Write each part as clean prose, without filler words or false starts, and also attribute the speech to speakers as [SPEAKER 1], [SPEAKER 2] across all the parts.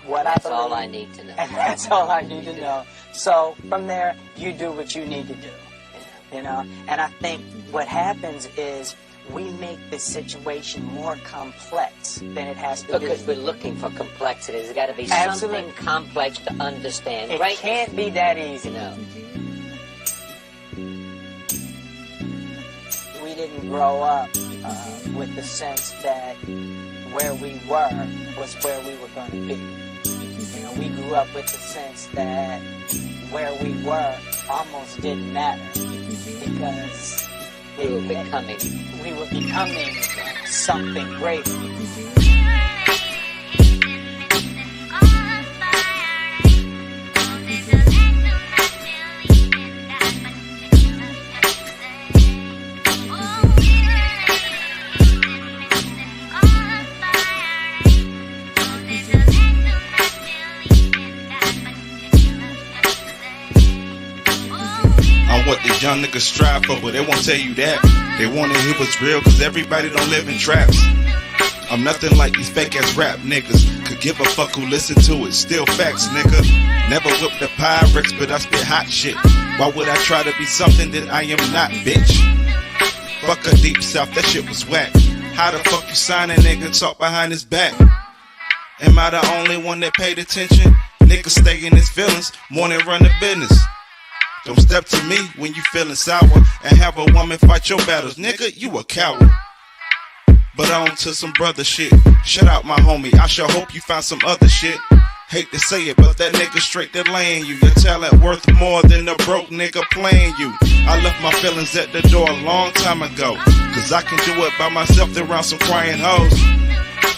[SPEAKER 1] what
[SPEAKER 2] That's
[SPEAKER 1] I believe.
[SPEAKER 2] all I need to know.
[SPEAKER 1] And that's all I need to know. So from there, you do what you need to do. You know? And I think what happens is we make the situation more complex than it has to be.
[SPEAKER 2] Because we're looking for complexity. There's got to be
[SPEAKER 1] Absolutely.
[SPEAKER 2] something complex to understand.
[SPEAKER 1] It
[SPEAKER 2] Right?
[SPEAKER 1] can't be that easy.
[SPEAKER 2] No.
[SPEAKER 1] We didn't grow up with the sense that where we were was where we were going to be. You know, we grew up with the sense that where we were almost didn't matter because
[SPEAKER 2] We were
[SPEAKER 1] becoming something greater.
[SPEAKER 3] What these young niggas strive for, but they won't tell you that. They wanna hear what's real, cause everybody don't live in traps. I'm nothing like these fake ass rap niggas. Could give a fuck who listen to it, still facts, nigga. Never whip the Pyrex, but I spit hot shit. Why would I try to be something that I am not, bitch? Fuck a deep south, that shit was whack. How the fuck you sign a nigga talk behind his back? Am I the only one that paid attention? Nigga stay in his feelings, more than run the business. Don't step to me when you feeling sour and have a woman fight your battles. Nigga, you a coward. But on to some brother shit. Shut out my homie, I sure hope you find some other shit. Hate to say it, but that nigga straight to laying you. Your talent worth more than a broke nigga playing you. I left my feelings at the door a long time ago, cause I can do it by myself than around some crying hoes.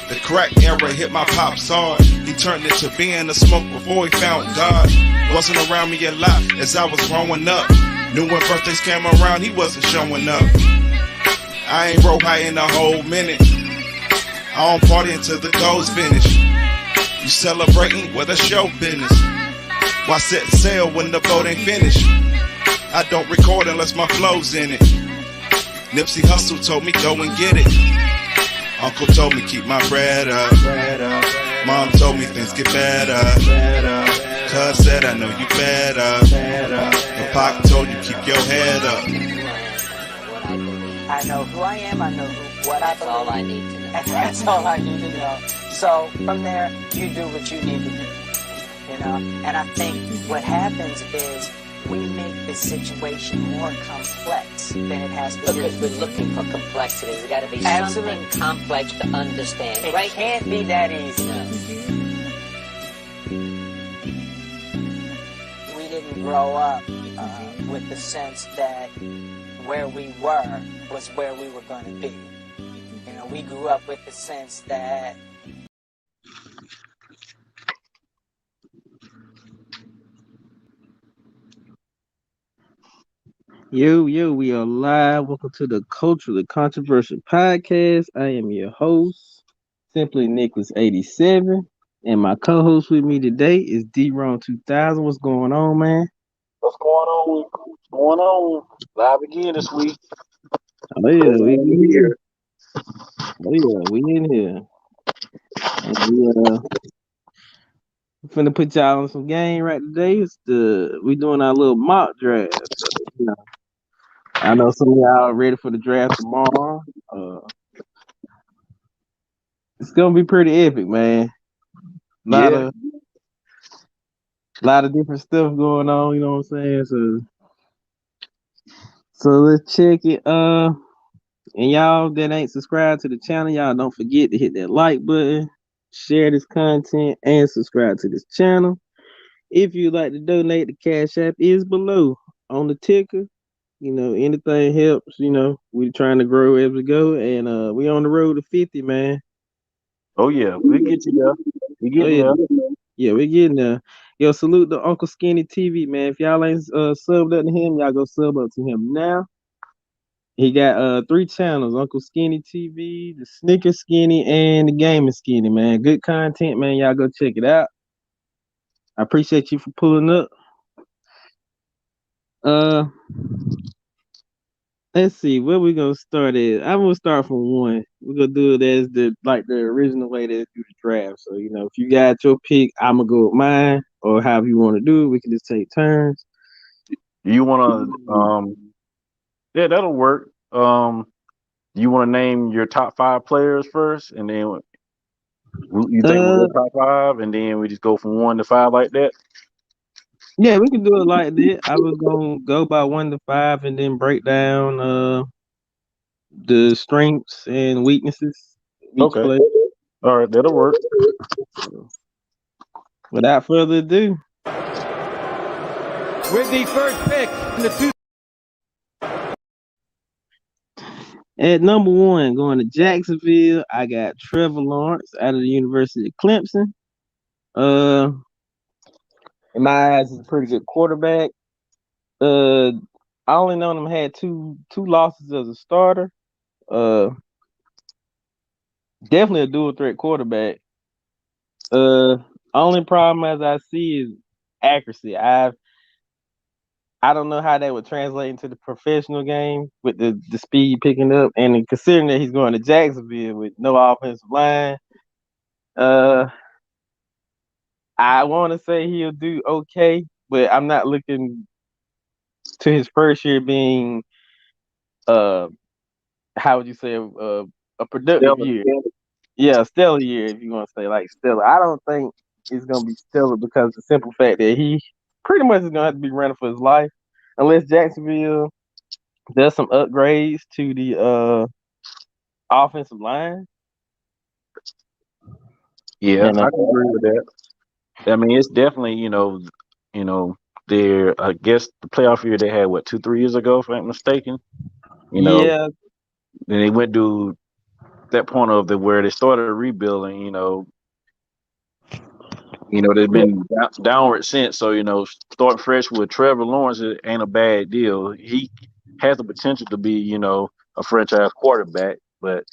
[SPEAKER 3] The crack era hit my pops hard. He turned into being a smoke before he found God. Wasn't around me a lot as I was growing up. Knew when birthdays came around, he wasn't showing up. I ain't roll high in a whole minute. I don't party until the goal's finished. You celebrating with a show business. Why set sail when the boat ain't finished? I don't record unless my flow's in it. Nipsey Hussle told me go and get it. Uncle told me keep my bread up. Mom told me things get better. Cuz said I know you better. And Pac told you keep your head up.
[SPEAKER 1] I know who I am, I know what I believe.
[SPEAKER 2] That's all I need to know.
[SPEAKER 1] And that's all I need to know. So from there, you do what you need to do. You know? And I think what happens is we make the situation more complex than it has to be.
[SPEAKER 2] Because we're looking for complexity. There's got to be
[SPEAKER 1] Absolutely.
[SPEAKER 2] something complex to understand.
[SPEAKER 1] It
[SPEAKER 2] Right?
[SPEAKER 1] can't be that easy.
[SPEAKER 2] No.
[SPEAKER 1] We didn't grow up with the sense that where we were was where we were going to be. You know, we grew up with the sense that
[SPEAKER 4] Yo, we are live. Welcome to the Culturally Controversial Podcast. I am your host, Simply Nicholas 87. And my co-host with me today is D-Ron 2000. What's going on, man?
[SPEAKER 5] What's going on? What's going on? Live again this week.
[SPEAKER 4] Oh yeah, we in here. Oh yeah, we in here. And we finna put y'all on some game right today. We doing our little mock draft. So, you know, I know some of y'all are ready for the draft tomorrow. It's gonna be pretty epic, man. Lot of different stuff going on, you know what I'm saying? So let's check it. And y'all that ain't subscribed to the channel, y'all don't forget to hit that like button, share this content, and subscribe to this channel. If you'd like to donate, the Cash App is below on the ticker. You know, anything helps. You know, we're trying to grow as we go, and we on the road to 50, man.
[SPEAKER 5] Oh yeah, we get you there. We get there.
[SPEAKER 4] Yeah, we're getting there. Yo, salute to Uncle Skinny TV, man. If y'all ain't subbed up to him, y'all go sub up to him now. He got 3 channels: Uncle Skinny TV, the Snicker Skinny, and the Gaming Skinny, man. Good content, man. Y'all go check it out. I appreciate you for pulling up. Let's see where we gonna start at. I'm gonna start from one. We're gonna do it as the original way to do the draft. So if you got your pick, I'm gonna go with mine, or however you want to do it. We can just take turns.
[SPEAKER 5] You want to, yeah, that'll work. You want to name your top 5 players first, and then you think we'll
[SPEAKER 4] Uh,
[SPEAKER 5] go top 5, and then we just go from 1 to 5 like that?
[SPEAKER 4] yeah, we can do it like that. I was gonna go by 1 to 5, and then break down the strengths and weaknesses of each
[SPEAKER 5] Okay.
[SPEAKER 4] player.
[SPEAKER 5] All right, that'll work.
[SPEAKER 4] Without further ado,
[SPEAKER 6] With the first pick in the
[SPEAKER 4] at number one, going to Jacksonville, I got Trevor Lawrence out of the University of Clemson. In my eyes, he's a pretty good quarterback. I only known him had two losses as a starter. Definitely a dual threat quarterback. Only problem as I see is accuracy. I don't know how that would translate into the professional game with the speed picking up, and considering that he's going to Jacksonville with no offensive line, I want to say he'll do okay, but I'm not looking to his first year being how would you say a productive year? Yeah, stellar year if you want to say like stellar. I don't think it's gonna be stellar because the simple fact that he pretty much is gonna have to be running for his life unless Jacksonville does some upgrades to the offensive line.
[SPEAKER 5] Yeah,
[SPEAKER 4] And
[SPEAKER 5] I can agree with that. I mean, it's definitely their, I guess the playoff year they had 2-3 years ago, if I'm not mistaken.
[SPEAKER 4] yeah,
[SPEAKER 5] Then they went to that point of where they started rebuilding. They've been downward since. So starting fresh with Trevor Lawrence, it ain't a bad deal. He has the potential to be a franchise quarterback, but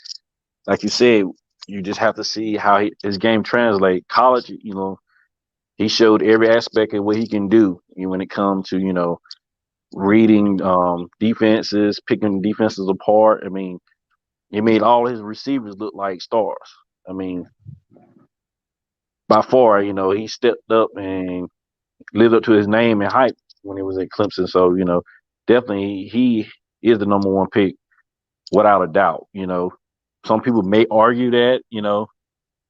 [SPEAKER 5] like you said, you just have to see how his game translates. College, he showed every aspect of what he can do when it comes to reading defenses, picking defenses apart. I mean, he made all his receivers look like stars. I mean, by far, he stepped up and lived up to his name and hype when he was at Clemson. So, definitely he is the number one pick without a doubt. Some people may argue that,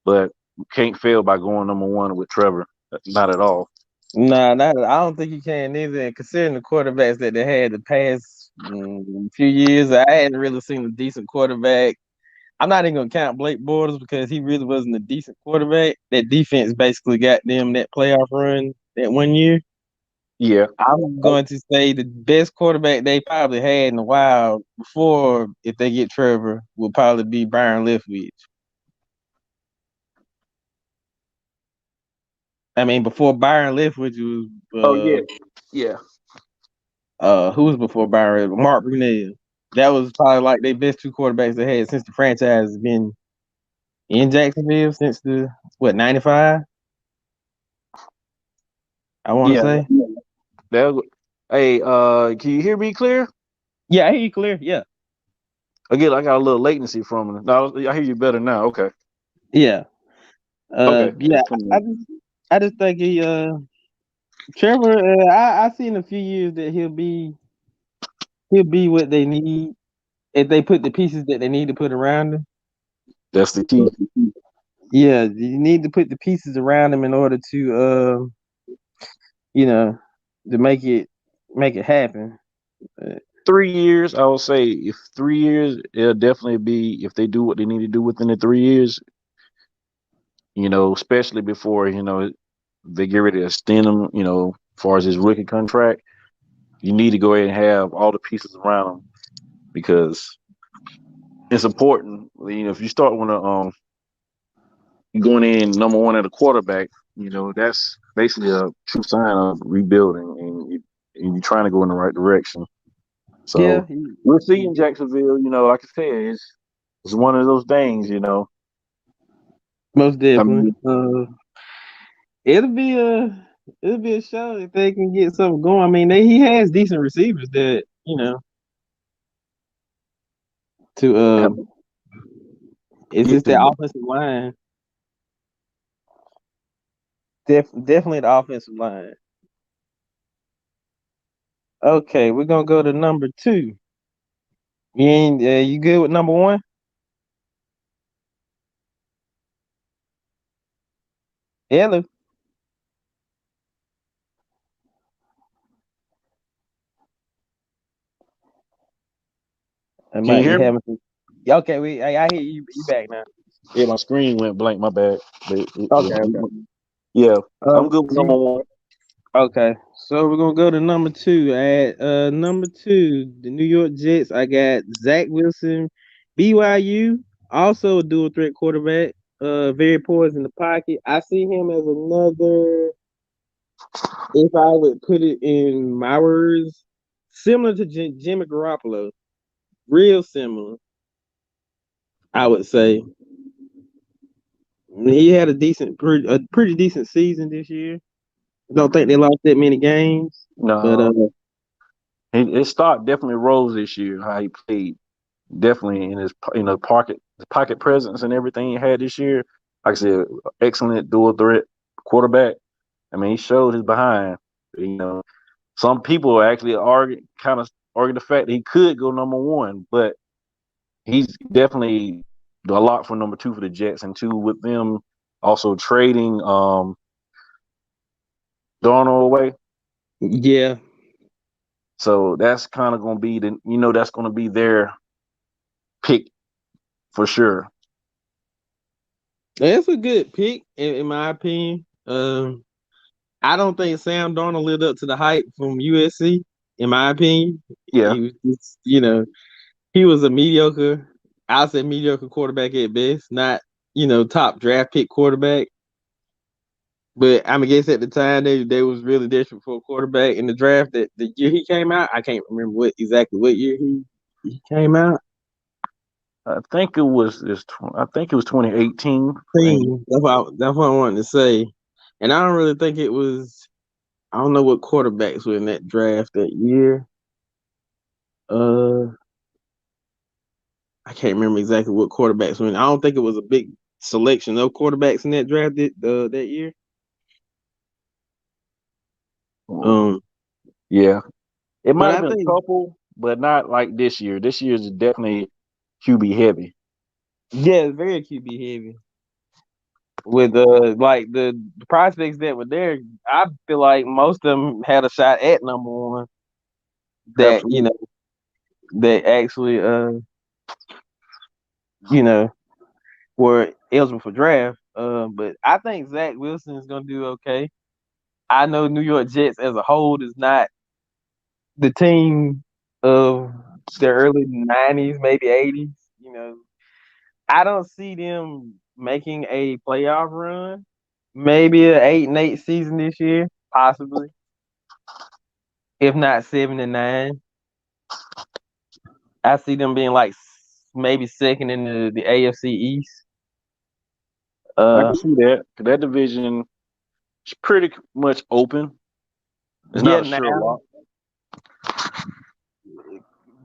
[SPEAKER 5] but you can't fail by going number one with Trevor. Not at all.
[SPEAKER 4] nah, I don't think you can either. And considering the quarterbacks that they had the past few years, I hadn't really seen a decent quarterback. I'm not even gonna count Blake Bortles because he really wasn't a decent quarterback. That defense basically got them that playoff run that one year.
[SPEAKER 5] Yeah.
[SPEAKER 4] I'm going to say the best quarterback they probably had in a while before, if they get Trevor, will probably be Byron Leftwich. I mean, before Byron Leftwich was
[SPEAKER 5] Oh yeah. Yeah.
[SPEAKER 4] who was before Byron? Mark Brunell. That was probably like their best two quarterbacks they had since the franchise has been in Jacksonville since the 95. I want to
[SPEAKER 5] Yeah.
[SPEAKER 4] say.
[SPEAKER 5] Hey, can you hear me clear?
[SPEAKER 4] Yeah, I hear you clear. Yeah.
[SPEAKER 5] Again, I got a little latency from it. No, I hear you better now. Okay.
[SPEAKER 4] Yeah.
[SPEAKER 5] Okay.
[SPEAKER 4] Yeah. I just think Trevor. I see in a few years that he'll be what they need if they put the pieces that they need to put around him.
[SPEAKER 5] That's the key.
[SPEAKER 4] Yeah, you need to put the pieces around him in order to to make it happen.
[SPEAKER 5] 3 years, I would say, if 3 years, it'll definitely be, if they do what they need to do within the 3 years, especially before, they get ready to extend him, as far as his rookie contract, you need to go ahead and have all the pieces around him because it's important. If you start with going in number one at a quarterback, that's basically a true sign of rebuilding and you're trying to go in the right direction. So
[SPEAKER 4] Yeah,
[SPEAKER 5] we'll see in Jacksonville, like I said, it's one of those things,
[SPEAKER 4] most definitely.
[SPEAKER 5] I mean,
[SPEAKER 4] It'll be a show if they can get something going. I mean, he has decent receivers that to it's just the
[SPEAKER 5] Yeah.
[SPEAKER 4] offensive line. Definitely the offensive line. Okay, we're gonna go to number 2. You good with number 1? Hello. I
[SPEAKER 5] Can you
[SPEAKER 4] might be
[SPEAKER 5] hear me?
[SPEAKER 4] having some. Yeah, okay, I hear you. You back now.
[SPEAKER 5] Yeah, my screen went blank. My bad. But
[SPEAKER 4] Okay, okay.
[SPEAKER 5] yeah, I'm good with
[SPEAKER 4] So
[SPEAKER 5] number one.
[SPEAKER 4] okay, so we're gonna go to number 2. At number 2, the New York Jets. I got Zach Wilson, BYU, also a dual threat quarterback. Very poised in the pocket. I see him as another. If I would put it in my words, similar to Jimmy Garoppolo, real similar. I would say he had a pretty decent season this year. Don't think they lost that many games, but
[SPEAKER 5] No, his stock definitely rose this year. How he played, definitely in his pocket presence and everything he had this year. Like I said, excellent dual threat quarterback. I mean, he showed his behind. You know, some people actually kind of argue the fact that he could go number 1, but he's definitely a lot for number 2 for the Jets, and 2 with them also trading Darnold away.
[SPEAKER 4] yeah,
[SPEAKER 5] So that's kind of going to be that's going to be their pick for sure.
[SPEAKER 4] that's a good pick in my opinion. I don't think Sam Darnold lived up to the hype from USC. In my opinion,
[SPEAKER 5] Yeah.
[SPEAKER 4] he was just, he was a mediocre. I'll say mediocre quarterback at best, not top draft pick quarterback. But I guess at the time they was really desperate for a quarterback in the draft. That the year he came out, I can't remember exactly what year he came out.
[SPEAKER 5] I think it was 2018.
[SPEAKER 4] That's what I wanted to say. And I don't really think it was. I don't know what quarterbacks were in that draft that year. I can't remember exactly what quarterbacks were in. I don't think it was a big selection of quarterbacks in that draft that year.
[SPEAKER 5] Yeah. It
[SPEAKER 4] But
[SPEAKER 5] might have
[SPEAKER 4] I
[SPEAKER 5] been
[SPEAKER 4] think
[SPEAKER 5] a couple, but not like this year. This year is definitely QB heavy.
[SPEAKER 4] yeah, it's very QB heavy. With like the prospects that were there, I feel like most of them had a shot at number 1. That
[SPEAKER 5] Absolutely.
[SPEAKER 4] that actually were eligible for draft. But I think Zach Wilson is gonna do okay. I know New York Jets as a whole is not the team of the early '90s, maybe '80s. I don't see them making a playoff run. Maybe an 8-8 season this year, possibly. If not 7-9. I see them being like maybe second in the AFC East.
[SPEAKER 5] I can see that. That division is pretty much open. It's
[SPEAKER 4] Yeah,
[SPEAKER 5] not a sure
[SPEAKER 4] now
[SPEAKER 5] lock.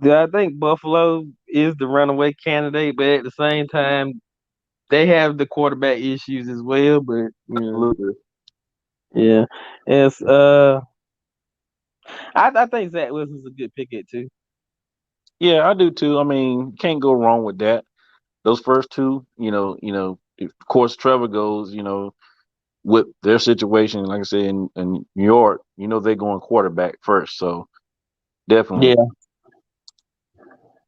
[SPEAKER 4] I think Buffalo is the runaway candidate, but at the same time, they have the quarterback issues as well. But
[SPEAKER 5] Absolutely.
[SPEAKER 4] yeah, it's I think Zach Wilson's a good pick at 2.
[SPEAKER 5] Yeah, I do too. I mean, can't go wrong with that. Those first 2, of course Trevor goes, with their situation, like I said, in New York, they're going quarterback first. So definitely.
[SPEAKER 4] Yeah,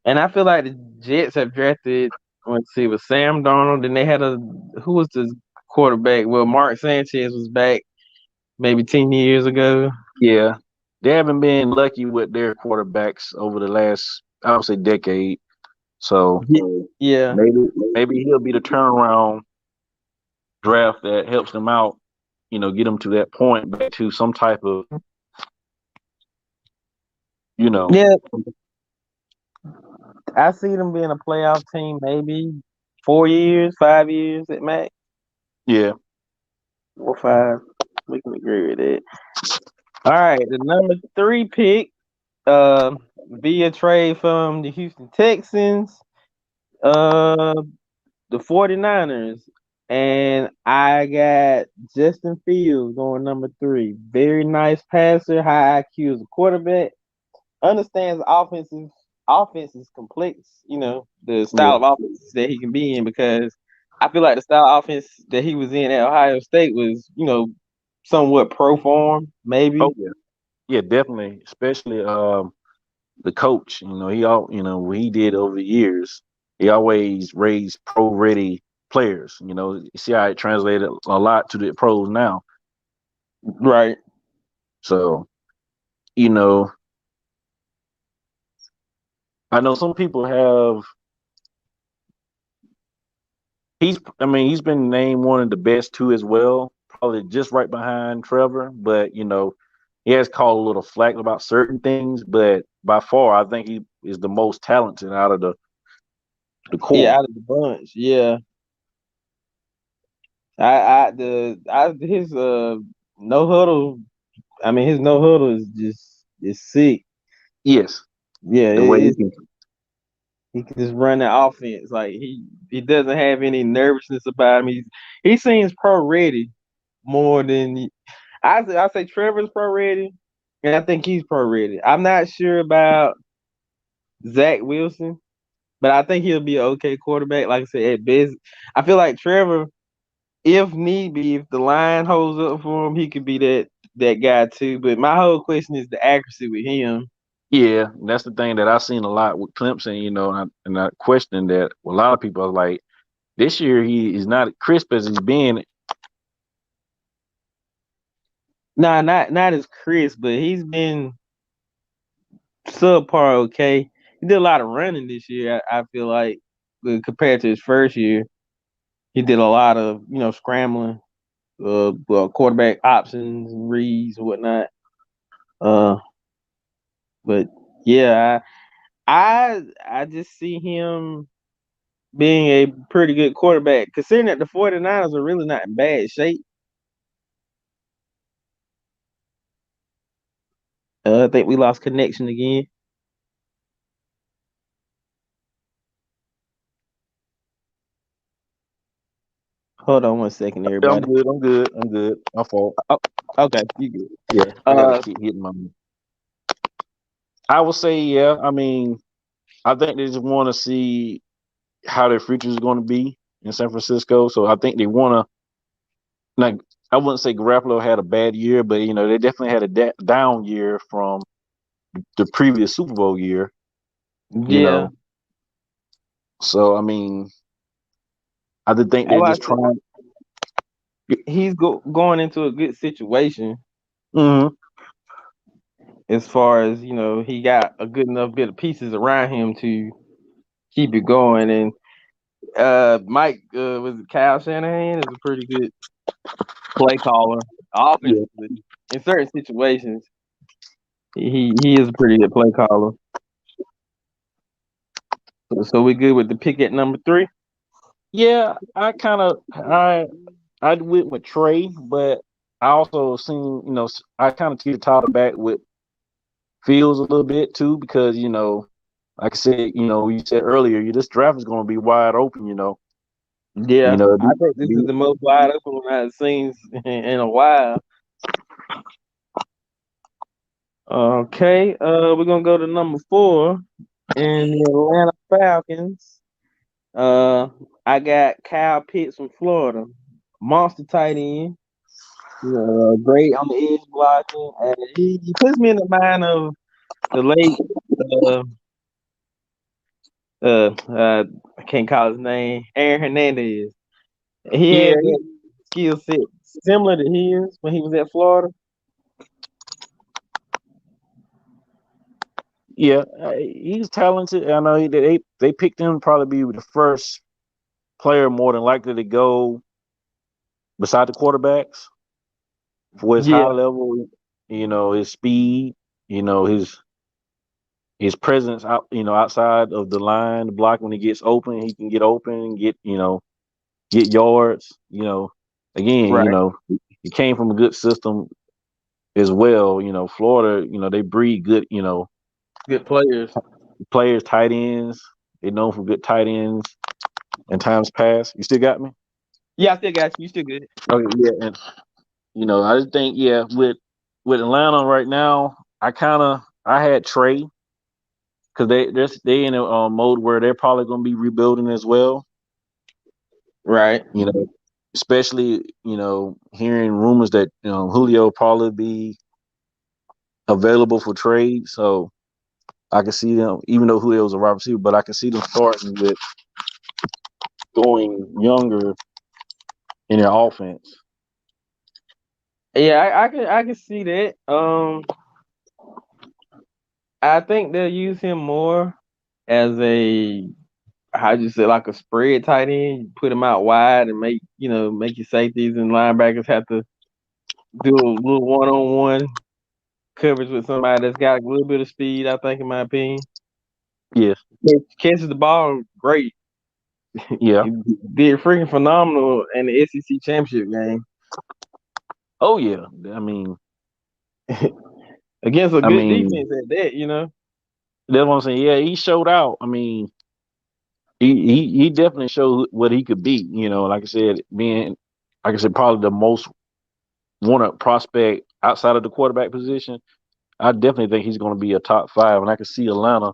[SPEAKER 4] and I feel like the Jets have drafted. Let's see, with Sam Darnold, and they had who was the quarterback? Well, Mark Sanchez was back maybe 10 years ago.
[SPEAKER 5] Yeah. They haven't been lucky with their quarterbacks over the last, I would say, decade. So
[SPEAKER 4] Yeah,
[SPEAKER 5] maybe he'll be the turnaround draft that helps them out, get them to that point, back to some type of,
[SPEAKER 4] yeah. I see them being a playoff team, maybe 4 years, 5 years at max.
[SPEAKER 5] Yeah.
[SPEAKER 4] 4 or 5. We can agree with it. All right, the number 3 pick, via trade from the Houston Texans. Uh, the 49ers, and I got Justin Fields going number 3. Very nice passer, high IQ as a quarterback. Understands offense is complex. You know the
[SPEAKER 5] Yeah.
[SPEAKER 4] style of offense that he can be in because I feel like the style of offense that he was in at Ohio State was somewhat pro form maybe.
[SPEAKER 5] Oh yeah. Yeah, definitely. Especially the coach. He all what he did over the years. He always raised pro ready players. You see how it translated a lot to the pros now.
[SPEAKER 4] Right.
[SPEAKER 5] So, you know, I know some people have he's been named one of the best too as well, probably just right behind Trevor, but he has called a little flack about certain things, but by far I think he is the most talented out of the
[SPEAKER 4] Yeah,
[SPEAKER 5] core.
[SPEAKER 4] out of the bunch. Yeah. I his no huddle. I mean, his no huddle is sick.
[SPEAKER 5] Yes.
[SPEAKER 4] Yeah,
[SPEAKER 5] The way he can
[SPEAKER 4] he can just run the offense. Like he doesn't have any nervousness about him. He seems pro ready more than I say Trevor's pro ready, and I think he's pro ready. I'm not sure about Zach Wilson, but I think he'll be an okay quarterback. Like I said, at best, I feel like Trevor, if need be, if the line holds up for him, he could be that guy too. But my whole question is the accuracy with him.
[SPEAKER 5] Yeah, that's the thing that I've seen a lot with Clemson, and I question that a lot of people are like, this year he is not crisp as he's been.
[SPEAKER 4] Nah, not as Chris, but he's been subpar okay. He did a lot of running this year, I feel like, compared to his first year. He did a lot of, scrambling, quarterback options, reads, and whatnot. Uh, but yeah, I just see him being a pretty good quarterback, considering that the 49ers are really not in bad shape. I think we lost connection again. Hold on 1 second,
[SPEAKER 5] I'm
[SPEAKER 4] everybody.
[SPEAKER 5] good. I'm good. I'm good. My fault.
[SPEAKER 4] Oh, okay, you good.
[SPEAKER 5] Yeah, I gotta keep hitting my. I would say, yeah. I mean, I think they just want to see how their future is going to be in San Francisco. So I think they want to. Like, I wouldn't say Garoppolo had a bad year, but they definitely had a down year from the previous Super Bowl year. You
[SPEAKER 4] Yeah,
[SPEAKER 5] know, so I mean, I did think
[SPEAKER 4] I
[SPEAKER 5] they're
[SPEAKER 4] like
[SPEAKER 5] just trying.
[SPEAKER 4] he's going into a good situation
[SPEAKER 5] Mm-hmm.
[SPEAKER 4] as far as he got a good enough bit of pieces around him to keep it going. And Mike was it Kyle Shanahan is a pretty good play caller
[SPEAKER 5] Yeah.
[SPEAKER 4] offensively in certain situations. He is a pretty good play caller. So we good with the pick at number 3.
[SPEAKER 5] Yeah, I went with Trey, but I also seen I kind of teeter-totter back with Fields a little bit too because like I said, you said earlier, this draft is going to be wide open.
[SPEAKER 4] Yeah, I think this is
[SPEAKER 5] Be-
[SPEAKER 4] the most wide open one I've seen in a while. Okay, we're gonna go to number 4 in the Atlanta Falcons. I got Kyle Pitts from Florida, monster tight end. Great on the edge blocking. And he puts me in the mind of the late I can't call his name, Aaron Hernandez. He
[SPEAKER 5] yeah,
[SPEAKER 4] had that skill set similar to his when he was at Florida.
[SPEAKER 5] yeah, he's talented. I know they picked him to probably be the first player more than likely to go beside the quarterbacks for his high
[SPEAKER 4] Yeah,
[SPEAKER 5] level, his speed, his presence out, outside of the line, the block when he gets open, he can get open and get yards. Again,
[SPEAKER 4] right.
[SPEAKER 5] he came from a good system as well. Florida, they breed good,
[SPEAKER 4] Good players.
[SPEAKER 5] players, tight ends. They're known for good tight ends in times past. You still got me?
[SPEAKER 4] Yeah, I still got you. You still good?
[SPEAKER 5] Okay, yeah, and I just think with Atlanta right now, I had Trey because they in a mode where they're probably going to be rebuilding as well.
[SPEAKER 4] Right.
[SPEAKER 5] Especially hearing rumors that Julio probably be available for trade. So I can see them, even though Julio's a wide receiver, but I can see them starting with going younger in their offense.
[SPEAKER 4] Yeah, I can see that. I think they'll use him more as a how'd you say like a spread tight end. You put him out wide and make your safeties and linebackers have to do a little one-on-one coverage with somebody that's got a little bit of speed. I think, in my opinion,
[SPEAKER 5] Yes.
[SPEAKER 4] catches the ball great.
[SPEAKER 5] Yeah.
[SPEAKER 4] He did freaking phenomenal in the SEC championship game.
[SPEAKER 5] Oh yeah. I mean,
[SPEAKER 4] against a good defense at that.
[SPEAKER 5] That's what I'm saying. Yeah, he showed out. I mean, he definitely showed what he could be. Like I said, probably the most wanted prospect outside of the quarterback position. I definitely think he's going to be a top 5, and I can see Atlanta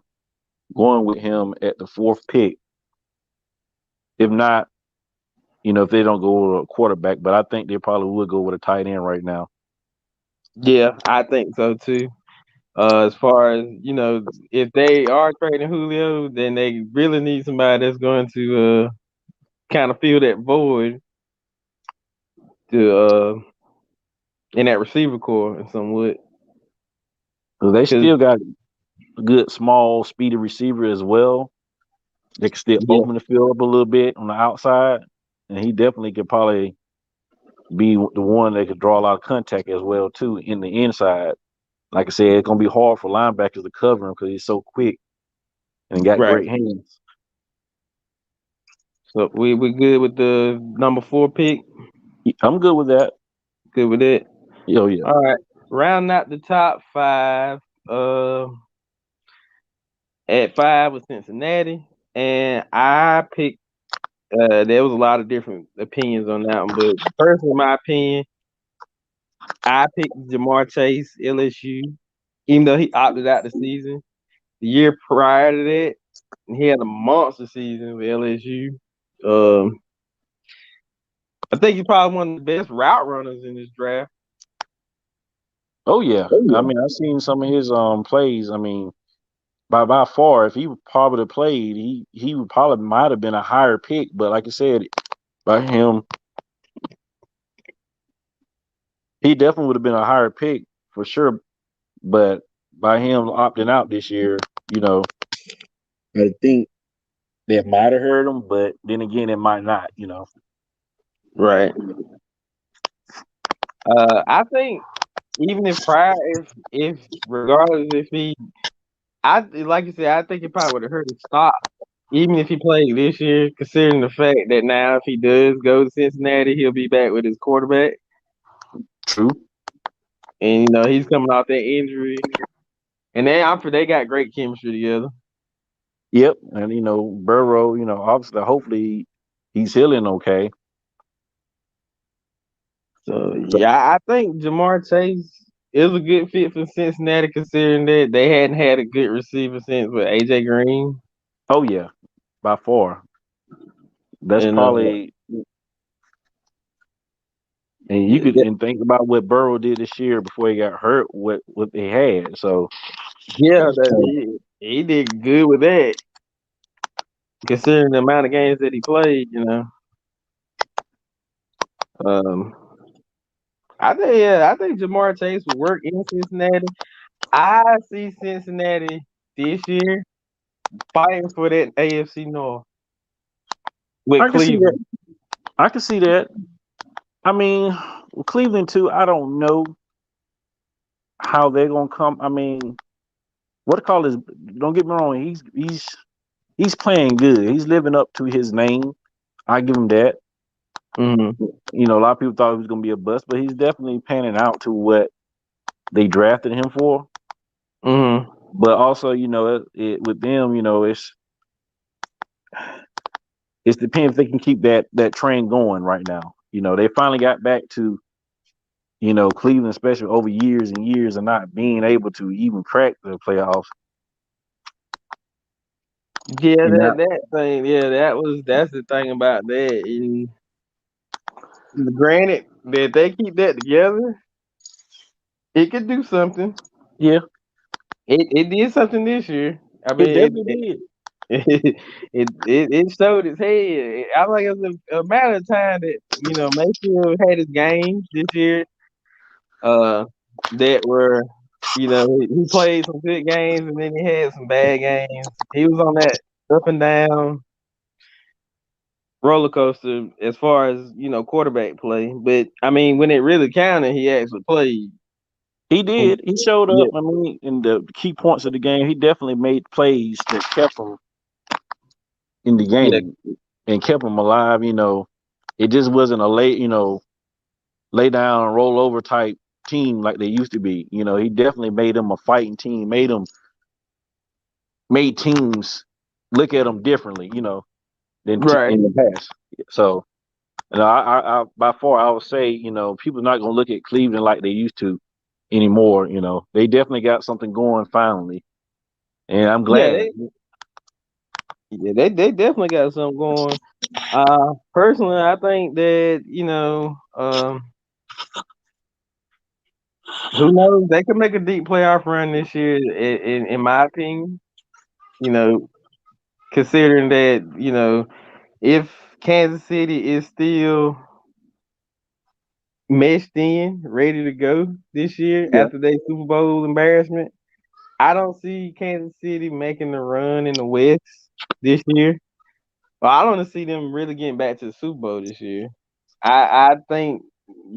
[SPEAKER 5] going with him at the 4th pick. If not, if they don't go with a quarterback, but I think they probably would go with a tight end right now.
[SPEAKER 4] Yeah, I think so too. As far as if they are trading Julio, then they really need somebody that's going to kind of fill that void to in that receiver core and somewhat.
[SPEAKER 5] So they still got a good, small, speedy receiver as well. They can still open the field up a little bit on the outside, and he definitely could probably be the one that could draw a lot of contact as well too in the inside. Like I said, it's gonna be hard for linebackers to cover him because he's so quick and got great hands.
[SPEAKER 4] So we good with the number 4 pick?
[SPEAKER 5] I'm good with that.
[SPEAKER 4] Good with it?
[SPEAKER 5] Oh yeah.
[SPEAKER 4] All right. Round out the top 5. At 5 was Cincinnati, and I picked. There was a lot of different opinions on that one, but personally, in my opinion, I picked Ja'Marr Chase, LSU, even though he opted out the season. The year prior to that, he had a monster season with LSU. I think he's probably one of the best route runners in this draft.
[SPEAKER 5] Oh yeah. I mean, I've seen some of his plays. I mean, by far, if he probably played, he would probably might have been a higher pick. But like I said, by him, he definitely would have been a higher pick for sure. But by him opting out this year, I think that might have hurt him. But then again, it might not.
[SPEAKER 4] Right. I think even if regardless if he, like you said, I think it probably would have hurt his stock. Even if he played this year, considering the fact that now if he does go to Cincinnati, he'll be back with his quarterback.
[SPEAKER 5] True.
[SPEAKER 4] And he's coming off that injury, and they got great chemistry together.
[SPEAKER 5] Yep, and Burrow, obviously, hopefully, he's healing okay.
[SPEAKER 4] So yeah, I think Ja'Marr Chase is a good fit for Cincinnati, considering that they hadn't had a good receiver since AJ Green.
[SPEAKER 5] Oh yeah, by far. That's probably. And you could think about what Burrow did this year before he got hurt. What they had, so
[SPEAKER 4] yeah, he did good with that, considering the amount of games that he played. I think Ja'Marr Chase will work in Cincinnati. I see Cincinnati this year fighting for that AFC North with Cleveland.
[SPEAKER 5] I can see that. I mean, Cleveland too. I don't know how they're gonna come. I mean, what to call this? Don't get me wrong. He's playing good. He's living up to his name. I give him that.
[SPEAKER 4] Mm-hmm.
[SPEAKER 5] A lot of people thought he was gonna be a bust, but he's definitely panning out to what they drafted him for.
[SPEAKER 4] Mm-hmm.
[SPEAKER 5] But also, with them, it depends if they can keep that train going right now. You know, they finally got back to, you know, Cleveland, especially over years and years, and not being able to even crack the playoffs.
[SPEAKER 4] Yeah,
[SPEAKER 5] And now,
[SPEAKER 4] that thing. Yeah, that's the thing about that. Granted, that they keep that together, it could do something.
[SPEAKER 5] yeah,
[SPEAKER 4] It did something this year. I
[SPEAKER 5] it
[SPEAKER 4] mean,
[SPEAKER 5] definitely did.
[SPEAKER 4] it showed its head. I think it's a matter of time that Mayfield had his games this year. That were he played some good games and then he had some bad games. He was on that up and down roller coaster as far as quarterback play. But I mean, when it really counted, he actually played.
[SPEAKER 5] He did. He showed
[SPEAKER 4] Yeah,
[SPEAKER 5] up. I mean, in the key points of the game, he definitely made plays that kept him in the
[SPEAKER 4] yeah,
[SPEAKER 5] game and kept him alive. You know, it just wasn't a lay down, roll over type team like they used to be. You know, he definitely made them a fighting team. Made teams look at them differently. You know, than
[SPEAKER 4] right.
[SPEAKER 5] in the past. So, you know, I by far I would say, you know, people are not gonna look at Cleveland like they used to anymore. You know, they definitely got something going finally, and I'm
[SPEAKER 4] Yeah,
[SPEAKER 5] glad.
[SPEAKER 4] they definitely got something going. Personally, I think that who knows, they could make a deep playoff run this year. In my opinion, you know, considering that if Kansas City is still meshed in, ready to go this year
[SPEAKER 5] Yeah,
[SPEAKER 4] after their Super Bowl embarrassment, I don't see Kansas City making the run in the West this year. Well, I don't see them really getting back to the Super Bowl this year. I think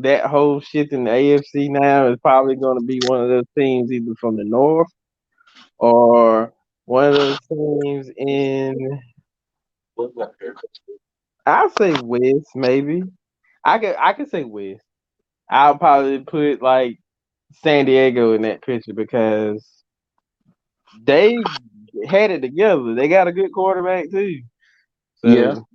[SPEAKER 4] that whole shit in the AFC now is probably going to be one of those teams either from the North or one of those teams in, I'll say West maybe. I could say West. I'll probably put like San Diego in that picture because they had it together. They got a good quarterback too.
[SPEAKER 5] yeah.
[SPEAKER 4] So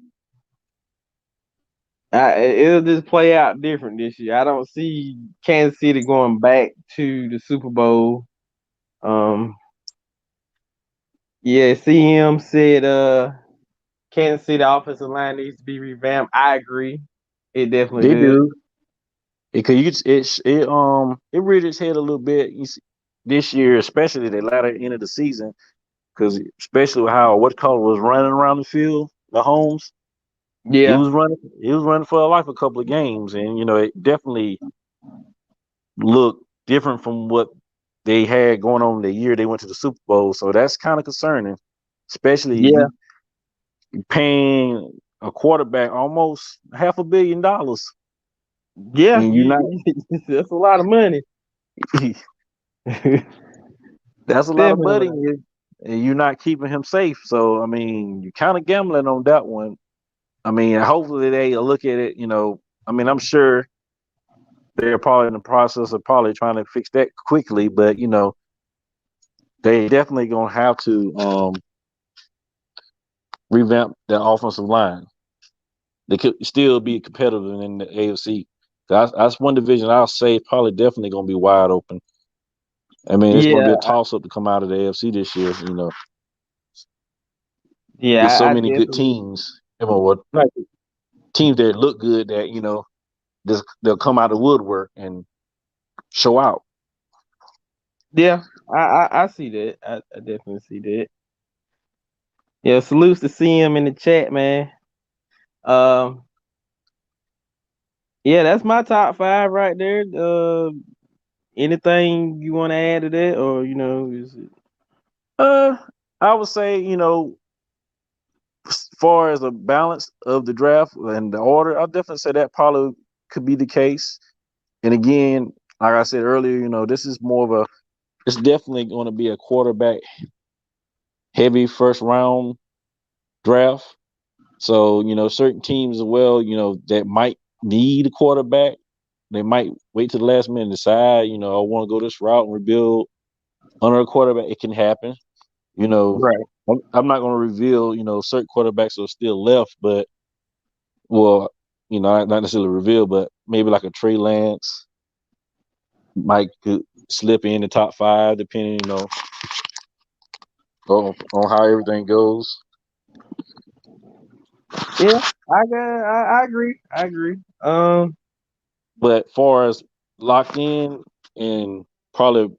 [SPEAKER 4] it'll just play out different this year. I don't see Kansas City going back to the Super Bowl. Um, yeah, CM said Kansas City offensive line needs to be revamped. I agree. It definitely
[SPEAKER 5] They
[SPEAKER 4] does.
[SPEAKER 5] do. Because it reared its head a little bit this year, especially the latter end of the season. Because especially with how what color was running around the field, the Mahomes,
[SPEAKER 4] Yeah.
[SPEAKER 5] he was running for a life a couple of games, and you know it definitely looked different from what they had going on the year they went to the Super Bowl. So that's kind of concerning, especially
[SPEAKER 4] Yeah.
[SPEAKER 5] you paying a quarterback almost $500 million,
[SPEAKER 4] Yeah.
[SPEAKER 5] and you're not.
[SPEAKER 4] That's a lot of money.
[SPEAKER 5] That's a lot of
[SPEAKER 4] Definitely.
[SPEAKER 5] money, and you're not keeping him safe. So I mean, you're kind of gambling on that one. I mean, hopefully they look at it. You know, I mean, I'm sure they're probably in the process of probably trying to fix that quickly, but you know, they definitely gonna have to revamp the offensive line. They could still be competitive in the AFC. That's one division I'll say probably definitely gonna be wide open. I mean, it's gonna be
[SPEAKER 4] Yeah.
[SPEAKER 5] a toss up to come out of the AFC this year. You know, there's
[SPEAKER 4] Yeah.
[SPEAKER 5] so
[SPEAKER 4] I
[SPEAKER 5] many good
[SPEAKER 4] definitely.
[SPEAKER 5] teams. You know, what like teams that look good that you know they'll come out of woodwork and show out.
[SPEAKER 4] Yeah. I see that. I definitely see that. Yeah. Salutes to CM in the chat, man. Um. Yeah, that's my top five right there. Anything you want to add to that, or is it?
[SPEAKER 5] Uh, I would say you know as far as the balance of the draft and the order, I'll definitely say that probably could be the case. And again, like I said earlier, you know, this is more of it's definitely going to be a quarterback heavy first round draft. So, you know, certain teams as well, you know, that might need a quarterback, they might wait to the last minute and decide, I want to go this route and rebuild under a quarterback. It can happen. You know,
[SPEAKER 4] Right.
[SPEAKER 5] I'm not going to reveal, certain quarterbacks are still left, but well, not necessarily reveal, but maybe like a Trey Lance might could slip in the top 5, depending, on how everything goes.
[SPEAKER 4] Yeah, I agree. I agree.
[SPEAKER 5] But far as locked in and probably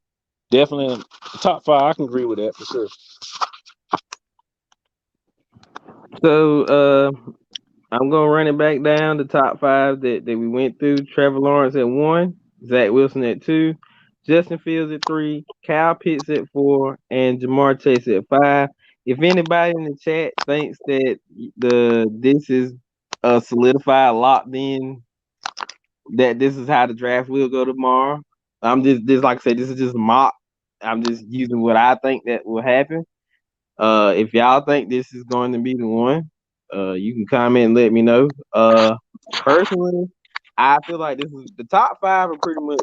[SPEAKER 5] definitely the top 5, I can agree with that for sure.
[SPEAKER 4] So I'm gonna run it back down the top 5 that we went through. Trevor Lawrence at 1, Zach Wilson at 2, Justin Fields at 3, Kyle Pitts at 4, and Jamar Chase at 5. If anybody in the chat thinks that this is solidified, locked in, that this is how the draft will go tomorrow, I'm just like I said, this is just a mock. I'm just using what I think that will happen. If y'all think this is going to be the one, you can comment and let me know. Personally, I feel like this is the top 5 are pretty much.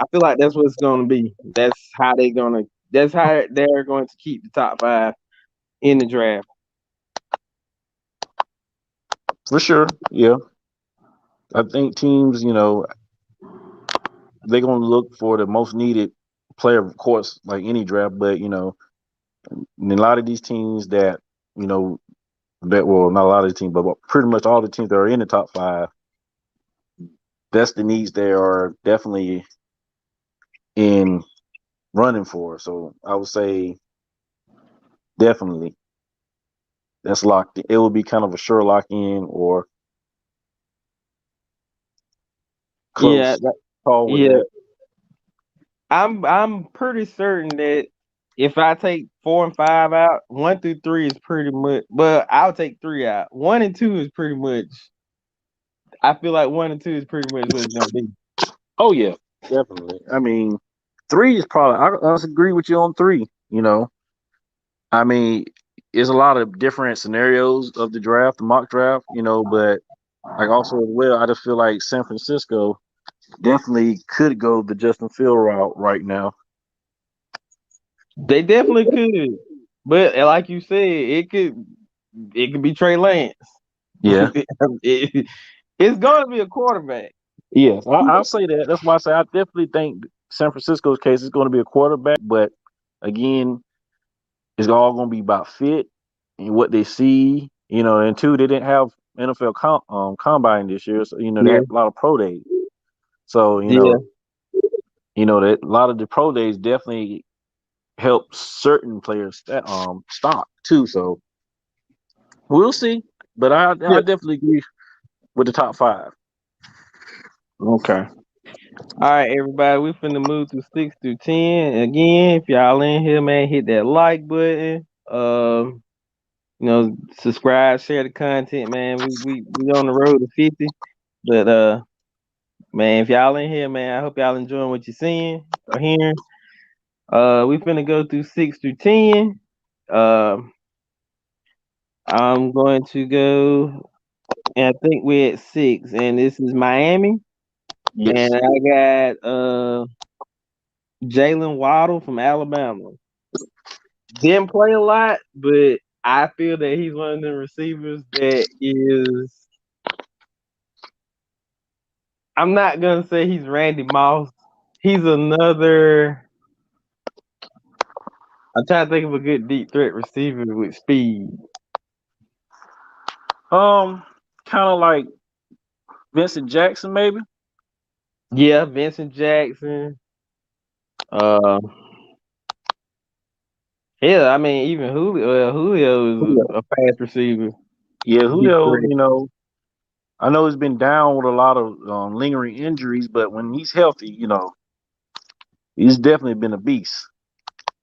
[SPEAKER 4] I feel like that's what's going to be. That's how they're going to keep the top 5 in the draft.
[SPEAKER 5] For sure, yeah. I think teams, they're going to look for the most needed player, of course, like any draft. But in a lot of these teams that not a lot of the teams, but pretty much all the teams that are in the top 5, that's the needs they are definitely in running for. So I would say definitely that's locked in. It would be kind of a sure lock in or close call with that.
[SPEAKER 4] I'm pretty certain that if I take 4 and 5 out, 1 through 3 is pretty much. But I'll take 3 out. 1 and 2 is pretty much. I feel like 1 and 2 is pretty much what it's gonna be.
[SPEAKER 5] Oh yeah, definitely. I mean, 3 is probably. I agree with you on 3. I mean, it's a lot of different scenarios of the draft, the mock draft. But like also as well, I just feel like San Francisco definitely could go the Justin Field route right now.
[SPEAKER 4] They definitely could, but like you said, it could be Trey Lance.
[SPEAKER 5] Yeah,
[SPEAKER 4] it's going to be a quarterback.
[SPEAKER 5] Yes, I'll say that. That's why I say I definitely think San Francisco's case is going to be a quarterback. But again, it's all going to be about fit and what they see. And 2, they didn't have NFL combine this year, so they had a lot of pro days. So that a lot of the pro days definitely help certain players that stock too. So we'll see. But I definitely agree with the top 5.
[SPEAKER 4] Okay. All right, everybody. We're finna move to 6 through 10. Again, if y'all in here, man, hit that like button. Subscribe, share the content, man. We on the road to 50. But man, if y'all in here, man, I hope y'all enjoying what you're seeing or hearing. We finna go through 6 through 10. I'm going to go, and I think we're at 6, and this is Miami.
[SPEAKER 5] Yes.
[SPEAKER 4] And I got Jalen Waddle from Alabama. Didn't play a lot, but I feel that he's one of the receivers that is. I'm not gonna say he's Randy Moss. He's another. I'm trying to think of a good deep threat receiver with speed.
[SPEAKER 5] Kind of like Vincent Jackson, maybe.
[SPEAKER 4] Yeah, Vincent Jackson. Yeah, I mean even Julio is a fast receiver.
[SPEAKER 5] Yeah, Julio. I know he's been down with a lot of lingering injuries, but when he's healthy, he's definitely been a beast.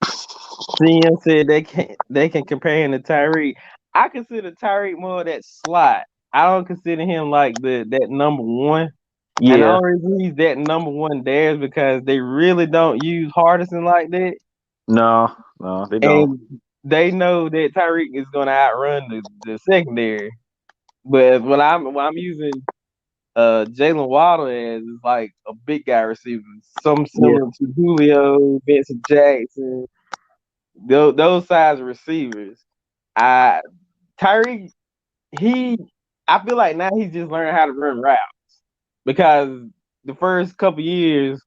[SPEAKER 4] CM said they can compare him to Tyreek. I consider Tyreek more of that slot. I don't consider him like that number one.
[SPEAKER 5] Yeah.
[SPEAKER 4] And the only reason he's that number one there is because they really don't use Hardison like that.
[SPEAKER 5] No, they don't.
[SPEAKER 4] And they know that Tyreek is going to outrun the secondary. But what I'm using Jalen Waddle as is like a big guy receiver, some similar to Julio, Vincent Jackson. those size receivers. I Tyreek, I feel like now he's just learning how to run routes because the first couple years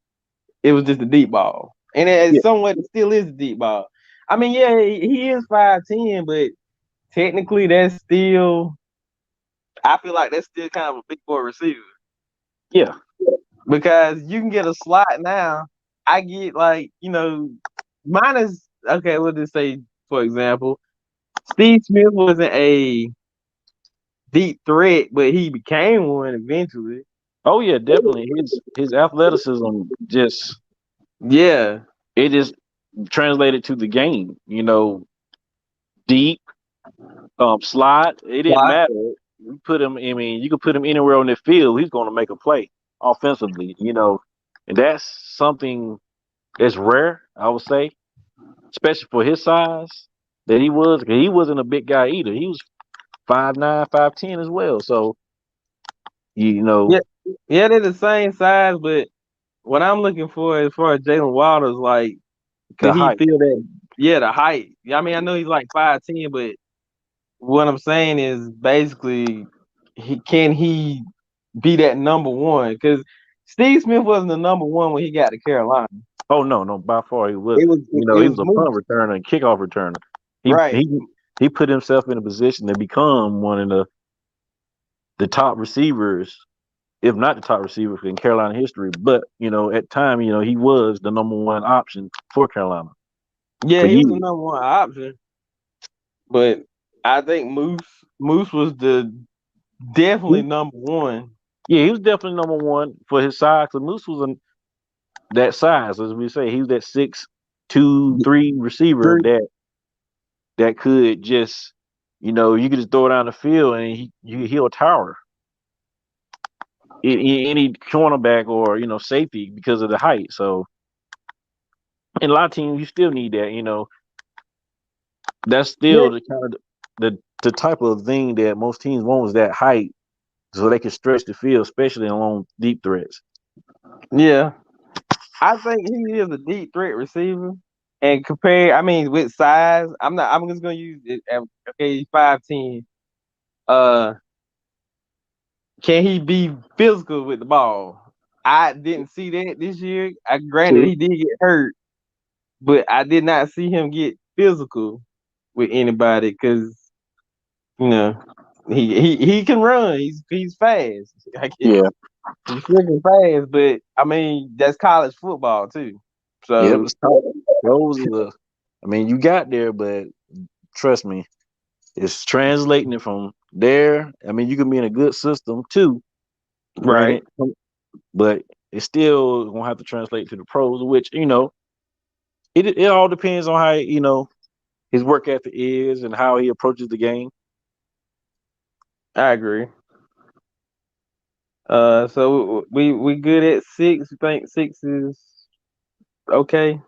[SPEAKER 4] it was just a deep ball, and
[SPEAKER 5] Yeah.
[SPEAKER 4] somewhat it still is a deep ball. I mean, yeah, he is 5'10", but technically that's still. I feel like that's still kind of a big boy receiver
[SPEAKER 5] Yeah.
[SPEAKER 4] because you can get a slot now. I get like mine is okay. We'll just say for example, Steve Smith wasn't a deep threat, but he became one eventually.
[SPEAKER 5] Oh yeah, definitely. His athleticism just
[SPEAKER 4] Yeah,
[SPEAKER 5] it just translated to the game. Deep, slot. It didn't
[SPEAKER 4] slot.
[SPEAKER 5] matter. You put him. I mean, you could put him anywhere on the field. He's going to make a play offensively. And that's something that's rare. I would say, especially for his size that he was. 'Cause he wasn't a big guy either. He was 5'9", 5'10" as well. So you know
[SPEAKER 4] Yeah, yeah, they're the same size, but what I'm looking for as far as Jalen Waters, like,
[SPEAKER 5] the
[SPEAKER 4] could he
[SPEAKER 5] height.
[SPEAKER 4] feel that? Yeah, the height. I mean, I know he's like 5'10", but what I'm saying is basically, he be that number one? Because Steve Smith wasn't the number one when he got to Carolina.
[SPEAKER 5] Oh no, by far he
[SPEAKER 4] It
[SPEAKER 5] wasn't.
[SPEAKER 4] was
[SPEAKER 5] He
[SPEAKER 4] it
[SPEAKER 5] was
[SPEAKER 4] was
[SPEAKER 5] a
[SPEAKER 4] Moose,
[SPEAKER 5] punt returner and kickoff returner. He
[SPEAKER 4] right?
[SPEAKER 5] he he put himself in a position to become one of the top receivers, if not the top receiver in Carolina history. But at time, he was the number one option for Carolina
[SPEAKER 4] Yeah,
[SPEAKER 5] for
[SPEAKER 4] he was the
[SPEAKER 5] years.
[SPEAKER 4] number one option, but I think Moose was the definitely number one.
[SPEAKER 5] Yeah, he was definitely number one for his size. So Moose was that size, as we say. He was that 6'2", 3 receiver that could just, you could just throw it down the field and he'll tower any cornerback or safety because of the height. So, in a lot of teams, you still need that. That's
[SPEAKER 4] Yeah,
[SPEAKER 5] still the kind of the type of thing that most teams want is that height, so they can stretch the field, especially along deep threats.
[SPEAKER 4] yeah. I think he is a deep threat receiver. And I mean, with size, I'm just gonna use it. Okay, he's 5'10". Uh, can he be physical with the ball? I didn't see that this year. Granted,
[SPEAKER 5] True.
[SPEAKER 4] he did get hurt, but I did not see him get physical with anybody because you know he can run. He's fast. I guess
[SPEAKER 5] Yeah.
[SPEAKER 4] he's freaking fast. But I mean, that's college football too.
[SPEAKER 5] Yep.
[SPEAKER 4] So
[SPEAKER 5] Those are I mean, you got there, but trust me, it's translating it from there. I mean, you can be in a good system too,
[SPEAKER 4] right.
[SPEAKER 5] granted, but it's still gonna have to translate to the pros, which it all depends on how his work ethic is and how he approaches the game.
[SPEAKER 4] I agree. So we good at 6. You think 6 is okay?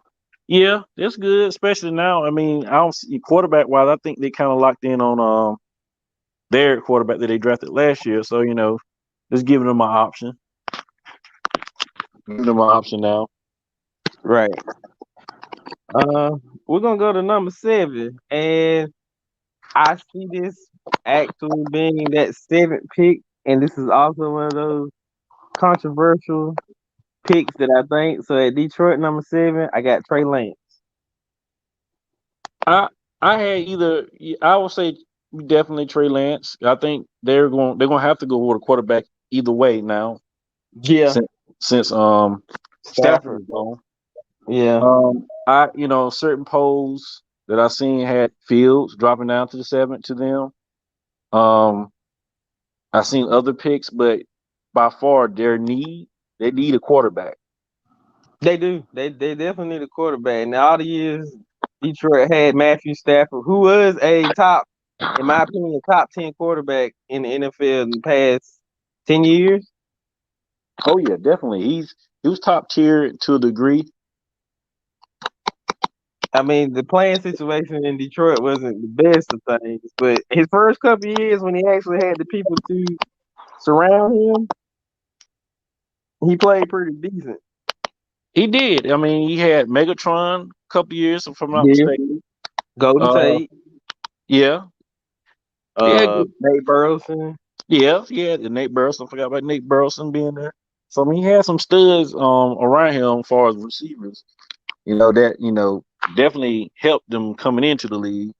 [SPEAKER 5] Yeah, that's good, especially now. I mean, I don't see quarterback wise. I think they kind of locked in on their quarterback that they drafted last year. So just giving them an option. Giving them an option now.
[SPEAKER 4] Right. We're gonna go to number 7, and I see this actually being that 7th pick, and this is also one of those controversial picks that I think. So at Detroit, number 7, I got Trey Lance.
[SPEAKER 5] I I would say definitely Trey Lance. I think they're gonna have to go with a quarterback either way now
[SPEAKER 4] Yeah,
[SPEAKER 5] since Stafford
[SPEAKER 4] Stafford.
[SPEAKER 5] is gone.
[SPEAKER 4] Yeah,
[SPEAKER 5] I certain polls that I seen had Fields dropping down to the 7th to them. I seen other picks, but by far they need a quarterback.
[SPEAKER 4] they do. They definitely need a quarterback. Now all the years Detroit had Matthew Stafford, who was in my opinion, top 10 quarterback in the NFL in the past 10 years.
[SPEAKER 5] Oh yeah, definitely. He was top tier to a degree.
[SPEAKER 4] I mean, the playing situation in Detroit wasn't the best of things, but his first couple of years when he actually had the people to surround him, he played pretty decent.
[SPEAKER 5] He did. I mean, he had Megatron a couple years, if I'm not
[SPEAKER 4] Yeah.
[SPEAKER 5] mistaken.
[SPEAKER 4] Golden
[SPEAKER 5] Uh,
[SPEAKER 4] Tate,
[SPEAKER 5] yeah, yeah,
[SPEAKER 4] Nate Burleson.
[SPEAKER 5] yeah. The Nate Burleson. Forgot about Nate Burleson being there. So I mean, he had some studs around him as far as receivers. That definitely helped them coming into the league.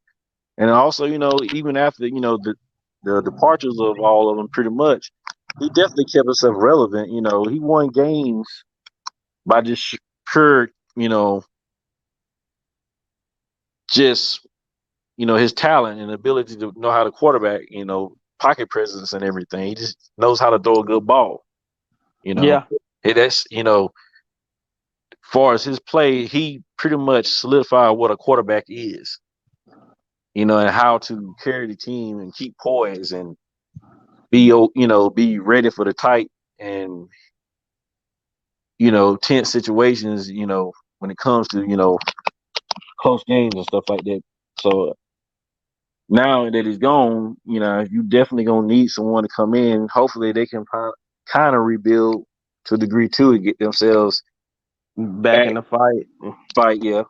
[SPEAKER 5] And also, even after the departures of all of them, pretty much, he definitely kept himself relevant. He won games by just pure, just his talent and ability to know how to quarterback, pocket presence and everything. He just knows how to throw a good ball.
[SPEAKER 4] Yeah,
[SPEAKER 5] That's far as his play, he pretty much solidified what a quarterback is. And how to carry the team and keep poise and be ready for the tight and tense situations. When it comes to close games and stuff like that. So now that he's gone, you definitely gonna need someone to come in. Hopefully, they can kind of rebuild to a degree too and get themselves
[SPEAKER 4] back
[SPEAKER 5] back
[SPEAKER 4] in the fight.
[SPEAKER 5] fight. Yeah,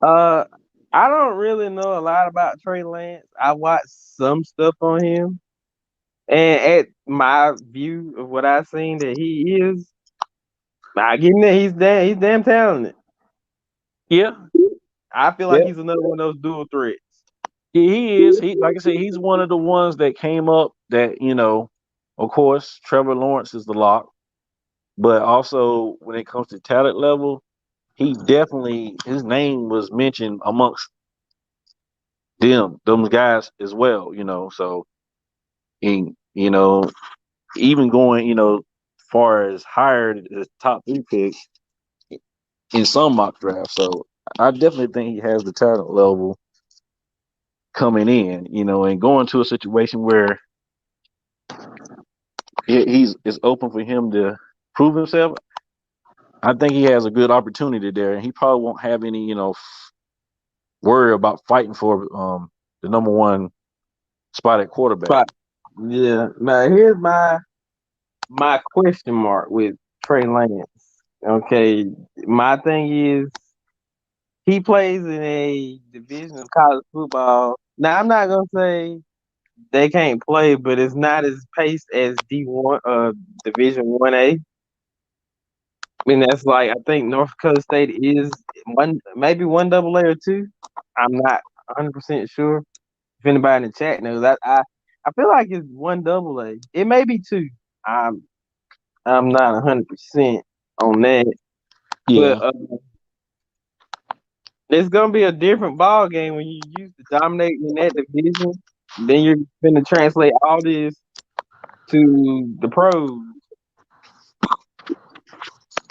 [SPEAKER 4] Uh, I don't really know a lot about Trey Lance. I watched some stuff on him, and at my view of what I've seen, that he is, I get that he's damn talented.
[SPEAKER 5] yeah,
[SPEAKER 4] I feel like
[SPEAKER 5] yeah.
[SPEAKER 4] he's another one of those dual threats.
[SPEAKER 5] He is. He like I said, he's one of the ones that came up that of course, Trevor Lawrence is the lock, but also when it comes to talent level, he definitely his name was mentioned amongst them guys as well. So and even going far as higher as top 3 picks in some mock drafts. So I definitely think he has the talent level coming in, and going to a situation where it's open for him to prove himself. I think he has a good opportunity there, and he probably won't have any, worry about fighting for the number 1 spot at quarterback.
[SPEAKER 4] But yeah, now here's my question mark with Trey Lance. Okay, my thing is he plays in a division of college football. Now I'm not gonna say they can't play, but it's not as paced as D1 Division 1A. I mean that's like I think North Dakota State is maybe 1AA or 2. I'm not 100% sure. If anybody in the chat knows, I feel like it's 1AA. It may be 2. I'm not 100% on that,
[SPEAKER 5] Yeah,
[SPEAKER 4] but it's gonna be a different ball game when you used to dominate in that division. Then you're gonna translate all this to the pros,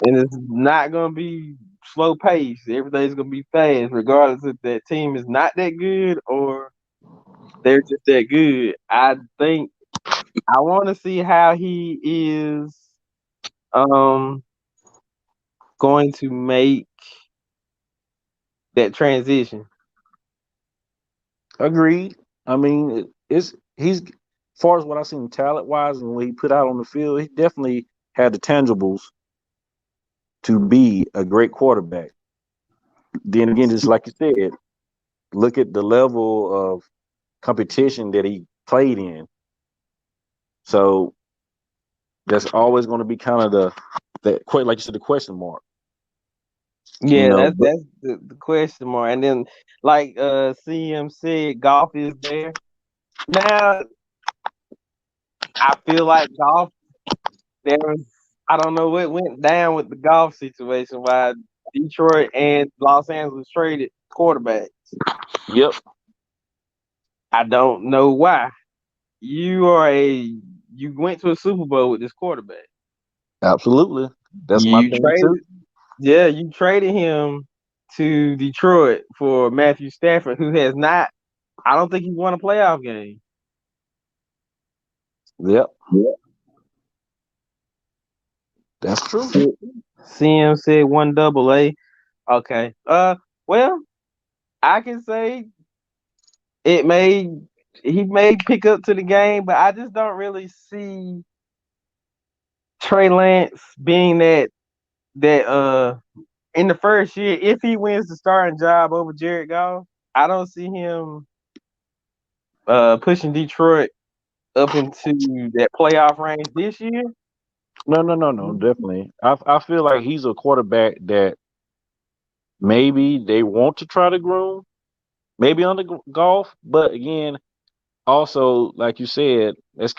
[SPEAKER 4] and it's not gonna be slow pace. Everything's gonna be fast, regardless if that team is not that good or they're just that good. I think I want to see how he is going to make that transition.
[SPEAKER 5] agreed. I mean, he's as far as what I've seen talent wise and what he put out on the field, he definitely had the tangibles to be a great quarterback. Then again, just like you said, look at the level of competition that he played in. So that's always going to be kind of like you said, the question mark.
[SPEAKER 4] Yeah,
[SPEAKER 5] But
[SPEAKER 4] that's the question mark. And then like CM said, Goff is there. Now I feel like Goff I don't know what went down with the Goff situation, why Detroit and Los Angeles traded quarterbacks.
[SPEAKER 5] yep,
[SPEAKER 4] I don't know why. You went to a Super Bowl with this quarterback.
[SPEAKER 5] absolutely. That's my
[SPEAKER 4] You
[SPEAKER 5] thing
[SPEAKER 4] traded
[SPEAKER 5] too.
[SPEAKER 4] Yeah, you traded him to Detroit for Matthew Stafford, who has not. I don't think he won a playoff game.
[SPEAKER 5] Yep, that's true.
[SPEAKER 4] CM said 1AA. Okay. Well, I can say it may he may pick up to the game, but I just don't really see Trey Lance being that in the first year, if he wins the starting job over Jared Goff, I don't see him pushing Detroit up into that playoff range this year.
[SPEAKER 5] No, definitely. I feel like he's a quarterback that maybe they want to try to groom, maybe on the golf, but again, also like you said, there's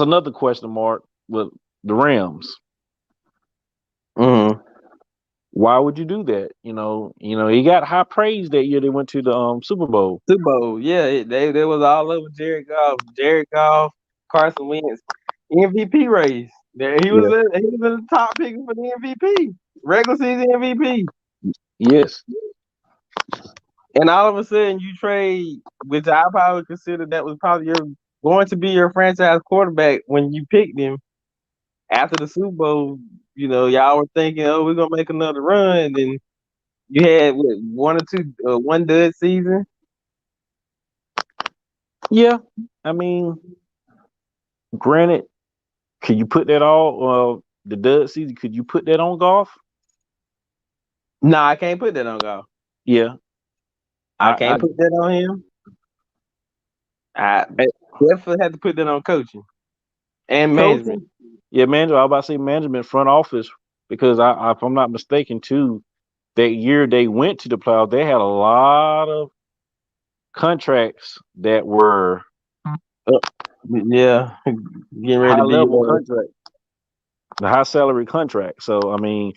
[SPEAKER 5] another question mark with the Rams.
[SPEAKER 4] Mm-hmm.
[SPEAKER 5] Why would you do that? He got high praise that year they went to the Super Bowl.
[SPEAKER 4] Super Bowl, yeah, they was all over Jared Goff, Carson Wentz, MVP race. He was in the top pick for the MVP, regular season MVP.
[SPEAKER 5] Yes.
[SPEAKER 4] And all of a sudden, you trade, which I probably consider that was probably going to be your franchise quarterback when you picked him after the Super Bowl. Y'all were thinking, oh, we're gonna make another run, and you had one or two, one dud season.
[SPEAKER 5] Yeah, I mean, granted, can you put that all the dud season? Could you put that on Goff?
[SPEAKER 4] No, I can't put that on Goff.
[SPEAKER 5] Yeah,
[SPEAKER 4] I can't put that on him. I definitely had to put that on coaching and management.
[SPEAKER 5] Yeah, management. I was about to say management, front office, because if I'm not mistaken, too, that year they went to the playoffs, they had a lot of contracts that were
[SPEAKER 4] getting ready
[SPEAKER 5] high
[SPEAKER 4] to be
[SPEAKER 5] level contract, the high salary contract. So I mean,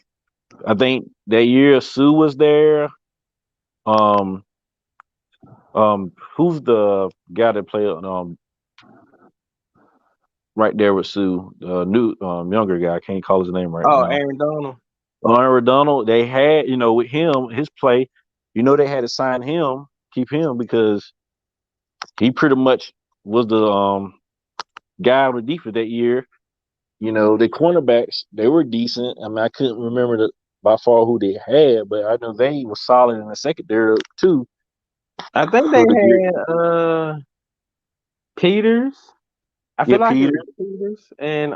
[SPEAKER 5] I think that year Sue was there. Who's the guy that played right there with Sue, new younger guy? I can't call his name right now.
[SPEAKER 4] Aaron Donald.
[SPEAKER 5] Aaron Donald. They had, with him, his play, they had to sign him, keep him, because he pretty much was the guy on the defense that year. The cornerbacks, they were decent. I mean, I couldn't remember by far who they had, but I know they were solid in the secondary too.
[SPEAKER 4] I think they had Peters. I feel like it was Peters and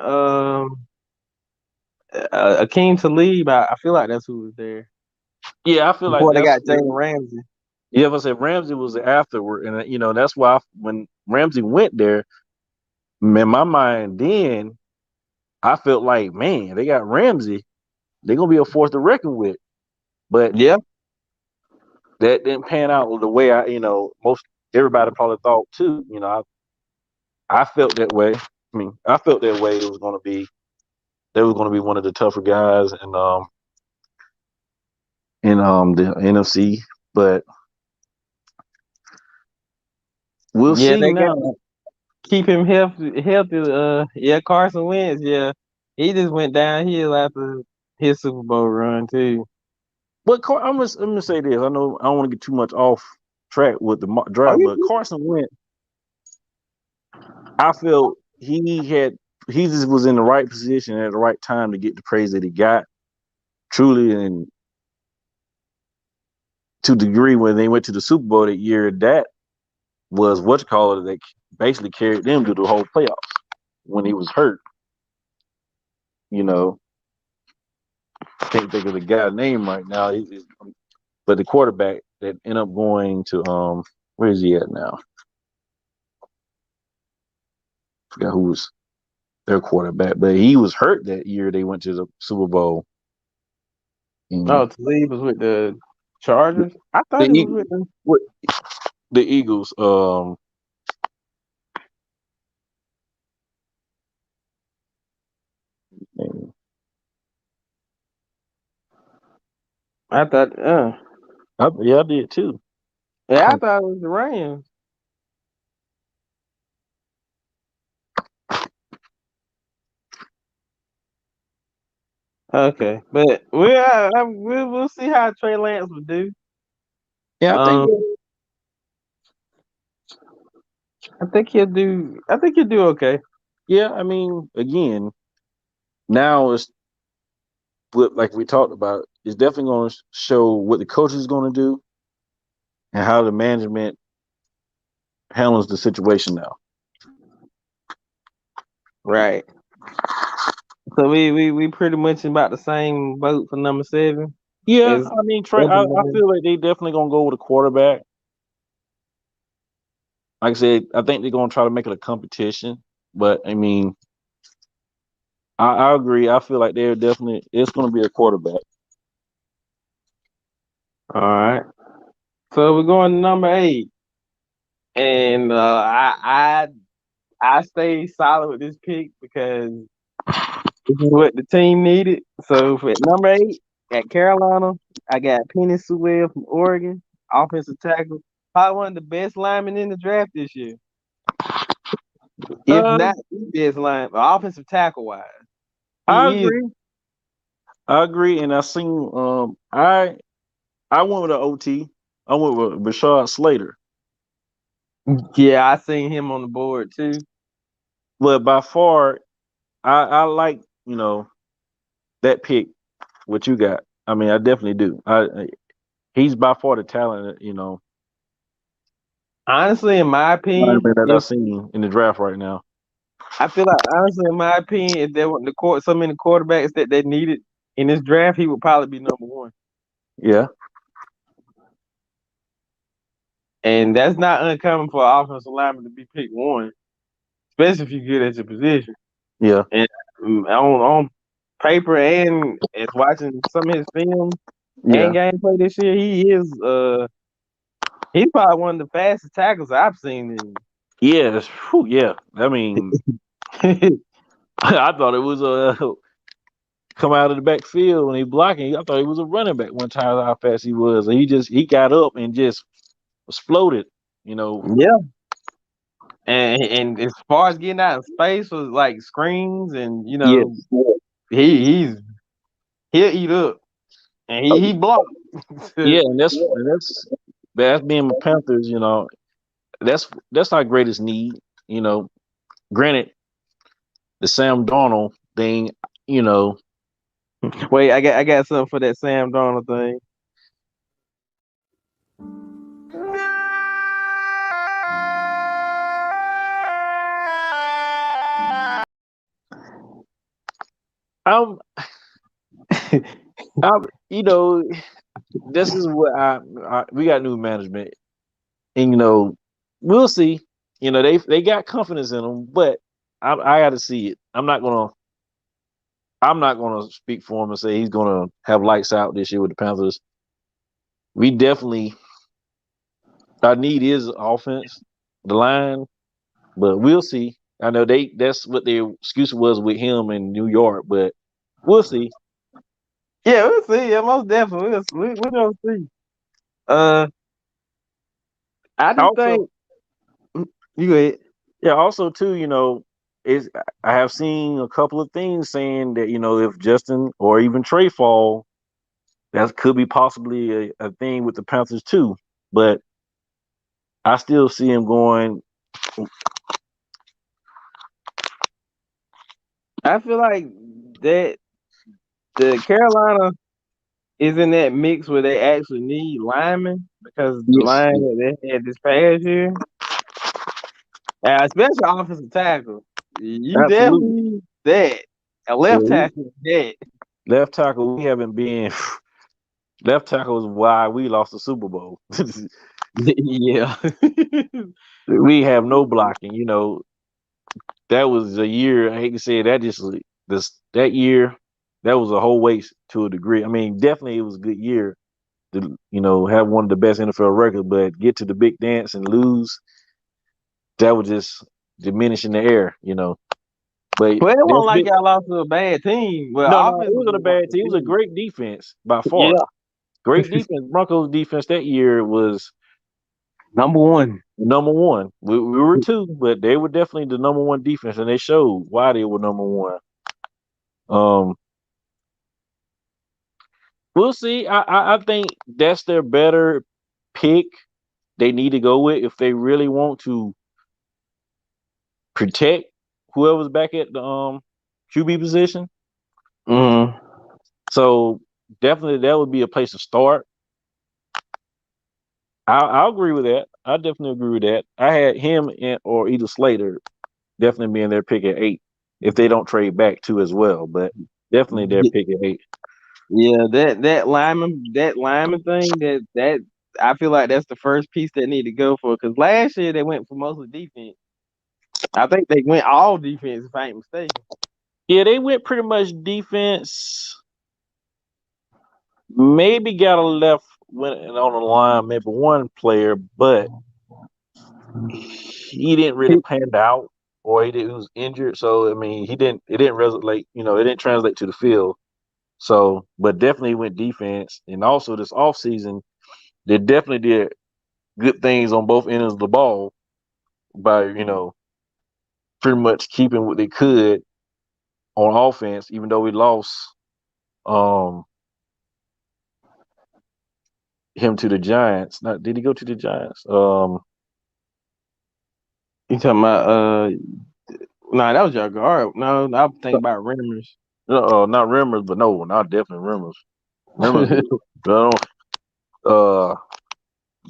[SPEAKER 4] Akeem Talib. I feel like that's who was there.
[SPEAKER 5] Yeah, I feel
[SPEAKER 4] before
[SPEAKER 5] like
[SPEAKER 4] they got Jalen Ramsey.
[SPEAKER 5] Yeah, but I said Ramsey was afterward, and that's why when Ramsey went there, in my mind then, I felt like, man, they got Ramsey, they're gonna be a force to reckon with. But
[SPEAKER 4] yeah,
[SPEAKER 5] that didn't pan out the way most everybody probably thought too. I felt that way. I mean, I felt that way. They was gonna be one of the tougher guys in the NFC, but we'll see now.
[SPEAKER 4] Keep him healthy. Carson Wentz. Yeah, he just went downhill after his Super Bowl run too.
[SPEAKER 5] But I'm gonna say this. I know I don't want to get too much off track with the draft, but Carson Wentz, I feel he just was in the right position at the right time to get the praise that he got. Truly, and to the degree when they went to the Super Bowl that year, that was that basically carried them to the whole playoffs when he was hurt. Can't think of the guy's name right now. But the quarterback that ended up going to where is he at now? Forgot who was their quarterback, but he was hurt that year they went to the Super Bowl.
[SPEAKER 4] Talib was with the Chargers. I thought he was with
[SPEAKER 5] the Eagles.
[SPEAKER 4] I thought,
[SPEAKER 5] I did too.
[SPEAKER 4] Yeah, I thought it was the Rams. Okay, but we'll see how Trey Lance will do.
[SPEAKER 5] Yeah,
[SPEAKER 4] I think he'll do. I think he'll do okay.
[SPEAKER 5] Yeah, I mean, again, now it's like we talked about. It's definitely going to show what the coach is going to do and how the management handles the situation now.
[SPEAKER 4] Right. So we pretty much about the same boat for number 7.
[SPEAKER 5] Yeah,
[SPEAKER 4] As
[SPEAKER 5] I mean, Trey, I feel like they definitely gonna go with a quarterback. Like I said, I think they're gonna try to make it a competition. But I mean, I agree. I feel like they're definitely it's gonna be a quarterback.
[SPEAKER 4] all right. So we're going to number 8, and I stay solid with this pick because this is what the team needed. So for number 8 at Carolina, I got Penny Sewell from Oregon, offensive tackle, probably one of the best linemen in the draft this year, if
[SPEAKER 5] Uh,
[SPEAKER 4] not the best line, offensive tackle wise.
[SPEAKER 5] I
[SPEAKER 4] He is.
[SPEAKER 5] agree. I agree, and I seen I went with an OT. I went with Rashad Slater,
[SPEAKER 4] Yeah, I seen him on the board too.
[SPEAKER 5] but by far, I like that pick. What you got? I mean, I definitely do. He's by far the talent.
[SPEAKER 4] Honestly, in my opinion,
[SPEAKER 5] That
[SPEAKER 4] if
[SPEAKER 5] I've seen in the draft right now.
[SPEAKER 4] I feel like honestly, in my opinion, if there weren't so many quarterbacks that they needed in this draft, he would probably be number 1.
[SPEAKER 5] Yeah,
[SPEAKER 4] And that's not uncommon for an offensive lineman to be picked 1, especially if you're good at your position.
[SPEAKER 5] yeah,
[SPEAKER 4] And on paper and as watching some of his film
[SPEAKER 5] yeah,
[SPEAKER 4] and gameplay this year, he's probably one of the fastest tackles I've seen.
[SPEAKER 5] yes, yeah. I mean, I thought it was come out of the backfield when he blocking. I thought he was a running back one time. How fast he was, and he got up and just exploded.
[SPEAKER 4] Yeah. And as far as getting out of space was like screens and
[SPEAKER 5] Yes,
[SPEAKER 4] he'll eat up and he blocked.
[SPEAKER 5] yeah, and that's being the Panthers. That's our greatest need. Granted, the Sam Darnold thing. You know,
[SPEAKER 4] Wait, I got something for that Sam Darnold thing.
[SPEAKER 5] I'm, I'm, this is what we got new management, and we'll see. They got confidence in him, but I got to see it. I'm not gonna speak for him and say he's gonna have lights out this year with the Panthers. We definitely our need is offense, the line, but we'll see. I know that's what their excuse was with him in New York, but we'll see.
[SPEAKER 4] Yeah, we'll see. Yeah, most definitely. We're gonna see. I just
[SPEAKER 5] Also,
[SPEAKER 4] think you go ahead.
[SPEAKER 5] yeah, also too, is I have seen a couple of things saying that, if Justin or even Trey fall, that could be possibly a thing with the Panthers too. But I still see him going.
[SPEAKER 4] I feel like that the Carolina is in that mix where they actually need linemen because the
[SPEAKER 5] Yes,
[SPEAKER 4] line that they had this past year, especially offensive tackle, you definitely
[SPEAKER 5] absolutely.
[SPEAKER 4] need that. A
[SPEAKER 5] Yeah,
[SPEAKER 4] left tackle is that.
[SPEAKER 5] left tackle, we haven't been. Left tackle is why we lost the Super Bowl.
[SPEAKER 4] Yeah.
[SPEAKER 5] We have no blocking. That was a year. I hate to say it, that year, that was a whole waste to a degree. I mean, definitely it was a good year to have one of the best NFL records, but get to the big dance and lose, that was just diminishing the air. But
[SPEAKER 4] Well, it wasn't
[SPEAKER 5] that's
[SPEAKER 4] like
[SPEAKER 5] big.
[SPEAKER 4] y'all lost to a bad team. Well,
[SPEAKER 5] No, it wasn't a
[SPEAKER 4] offensively,
[SPEAKER 5] bad team. It was a great defense by far.
[SPEAKER 4] yeah,
[SPEAKER 5] Great defense. Broncos defense that year was
[SPEAKER 4] number one.
[SPEAKER 5] number one. We were two, but they were definitely the number one defense, and they showed why they were number one. Um, we'll see. I think that's their better pick. They need to go with if they really want to protect whoever's back at the QB position.
[SPEAKER 4] Mm-hmm.
[SPEAKER 5] So definitely that would be a place to start. I'll agree with that. I definitely agree with that. I had him or either Slater definitely being their pick at 8 if they don't trade back too as well. But definitely they're picking 8.
[SPEAKER 4] Yeah, that lineman thing that I feel like that's the first piece they need to go for, because last year they went for mostly defense. I think they went all defense if I ain't mistaken.
[SPEAKER 5] Yeah, they went pretty much defense. Maybe got a left went on the line, maybe one player, but he didn't really pan out, or he was injured. So I mean, it didn't resonate. It didn't translate to the field. So, but definitely went defense, and also this offseason, they definitely did good things on both ends of the ball by pretty much keeping what they could on offense, even though we lost him to the Giants. Not did he go to the Giants?
[SPEAKER 4] You talking about nah, that was your guard. No, I'm thinking about Rimmers.
[SPEAKER 5] Not Rimmers, but no, not definitely Rimmers. Rimmers,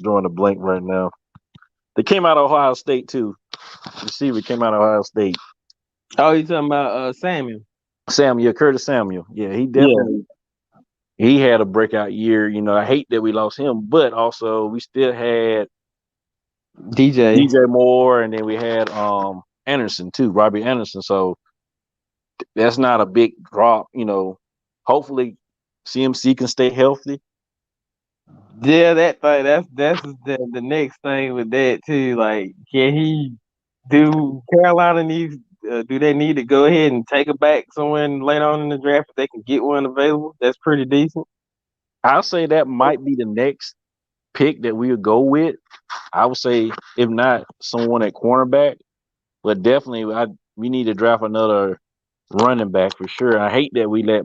[SPEAKER 5] drawing a blank right now. They came out of Ohio State too. Receiver came out of Ohio State.
[SPEAKER 4] Oh, you talking about Samuel?
[SPEAKER 5] Curtis Samuel. Yeah, he definitely he had a breakout year. I hate that we lost him, but also we still had DJ Moore, and then we had Anderson too, Robbie Anderson. So that's not a big drop. Hopefully CMC can stay healthy.
[SPEAKER 4] Yeah, that's the next thing with that too. Like, can he do Carolina needs? Do they need to go ahead and take it back somewhere later on in the draft if they can get one available? That's pretty decent.
[SPEAKER 5] I'll say that might be the next pick that we would go with. I would say if not someone at cornerback, but definitely we need to draft another running back for sure. I hate that we let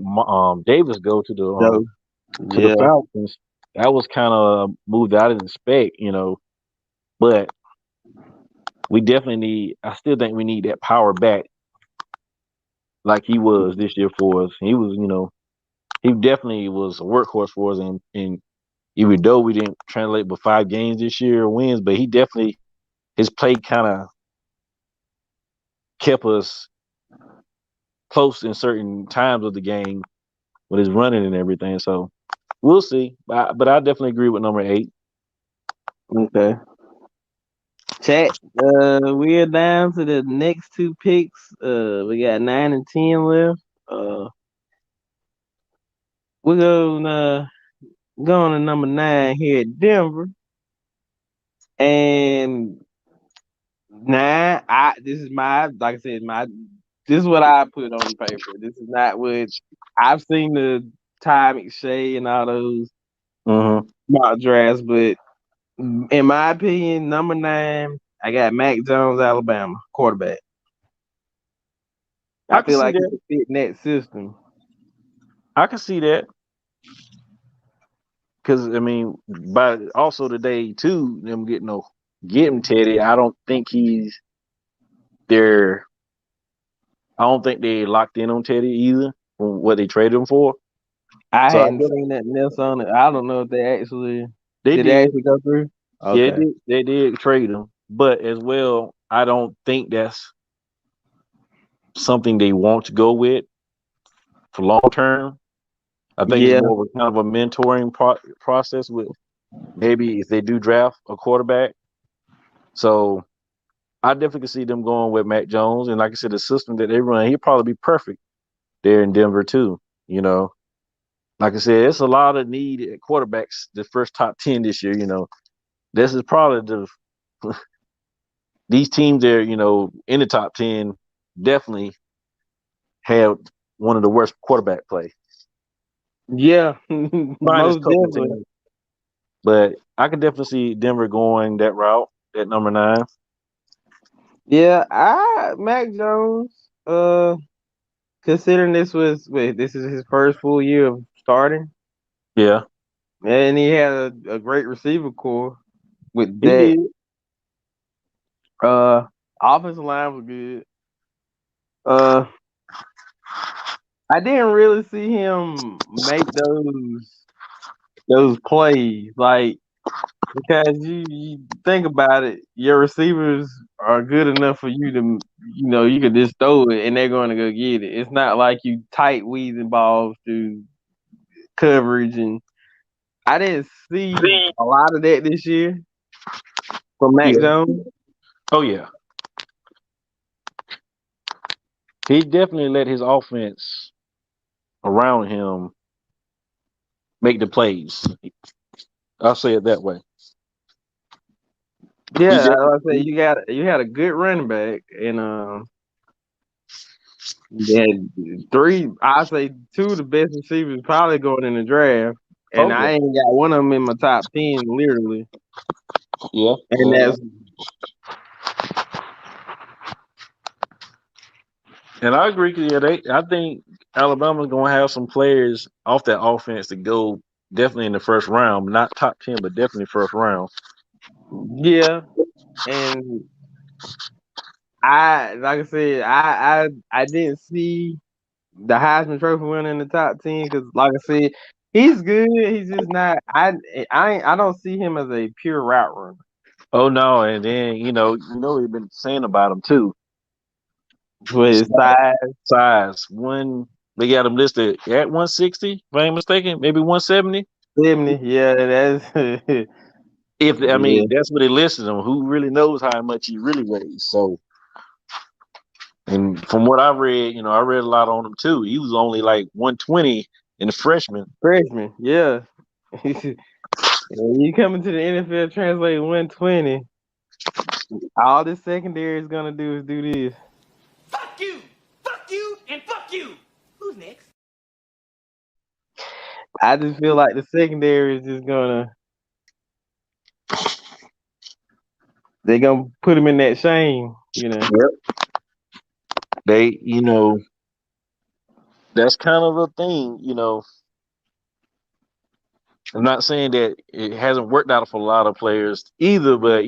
[SPEAKER 5] Davis go to the Falcons. That was kind of a move that I didn't expect, but we definitely need. I still think we need that power back, like he was this year for us. He was, he definitely was a workhorse for us, and even though we didn't translate but 5 games this year wins, but he definitely his play kind of kept us close in certain times of the game with his running and everything. So we'll see. But I definitely agree with number 8.
[SPEAKER 4] Okay. Chat. We're down to the next 2 picks. We got 9 and 10 left. We're gonna go on to number 9 here at Denver. And 9, this is what I put on paper. This is not what I've seen the Ty McShay and all those mock drafts, but in my opinion, number 9, I got Mac Jones, Alabama quarterback. I feel like he could fit in that system.
[SPEAKER 5] I can see that. Because I mean, but also today too, them getting Teddy. I don't think he's there. I don't think they locked in on Teddy either from what they traded him for.
[SPEAKER 4] I hadn't seen nothing else on it. I don't know if they actually did they actually go through.
[SPEAKER 5] Okay. Yeah, they did trade him, but as well, I don't think that's something they want to go with for long term. I think it's more of a kind of a mentoring process with maybe if they do draft a quarterback. So I definitely can see them going with Mac Jones. And like I said, the system that they run, he'd probably be perfect there in Denver too. Like I said, it's a lot of need at quarterbacks, the first top 10 this year. This is probably these teams there, in the top 10 definitely have one of the worst quarterback play.
[SPEAKER 4] Yeah, most definitely.
[SPEAKER 5] But I can definitely see Denver going that route at number 9.
[SPEAKER 4] Yeah, Mac Jones. Considering this is his first full year of starting.
[SPEAKER 5] Yeah,
[SPEAKER 4] and he had a great receiver core with that. Offensive line was good. I didn't really see him make those plays. Like Because you think about it, your receivers are good enough for you to, you could just throw it and they're going to go get it. It's not like you tight weaving balls through coverage, and I didn't see a lot of that this year from Mac
[SPEAKER 5] Yeah.
[SPEAKER 4] Jones.
[SPEAKER 5] Oh yeah. He definitely let his offense around him make the plays. I'll say it that way.
[SPEAKER 4] Yeah, like I say, you had a good running back, and you had three. I say two of the best receivers probably going in the draft, and I ain't got one of them in my top 10, literally.
[SPEAKER 5] Yeah,
[SPEAKER 4] And that's
[SPEAKER 5] and I agree. Yeah, I think Alabama's gonna have some players off that offense to go definitely in the first round, not top 10, but definitely first round.
[SPEAKER 4] yeah, and like I said, I didn't see the Heisman Trophy winner in the top 10 because, like I said, he's good. He's just not. I don't see him as a pure route runner.
[SPEAKER 5] Oh no, and then we've been saying about him too.
[SPEAKER 4] With his
[SPEAKER 5] size. They got him listed at 160, if I ain't mistaken, maybe 170.
[SPEAKER 4] 70, yeah, that's
[SPEAKER 5] that's what they listed him. Who really knows how much he really weighs? So, and from what I read, I read a lot on him too. He was only like 120 in the freshman.
[SPEAKER 4] Yeah. You come into the NFL, translate 120. All this secondary is gonna do is do this.
[SPEAKER 6] Fuck you, and fuck you. Who's next?
[SPEAKER 4] I just feel like the secondary is just they're gonna put him in that shame,
[SPEAKER 5] Yep. They, that's kind of a thing, I'm not saying that it hasn't worked out for a lot of players either, but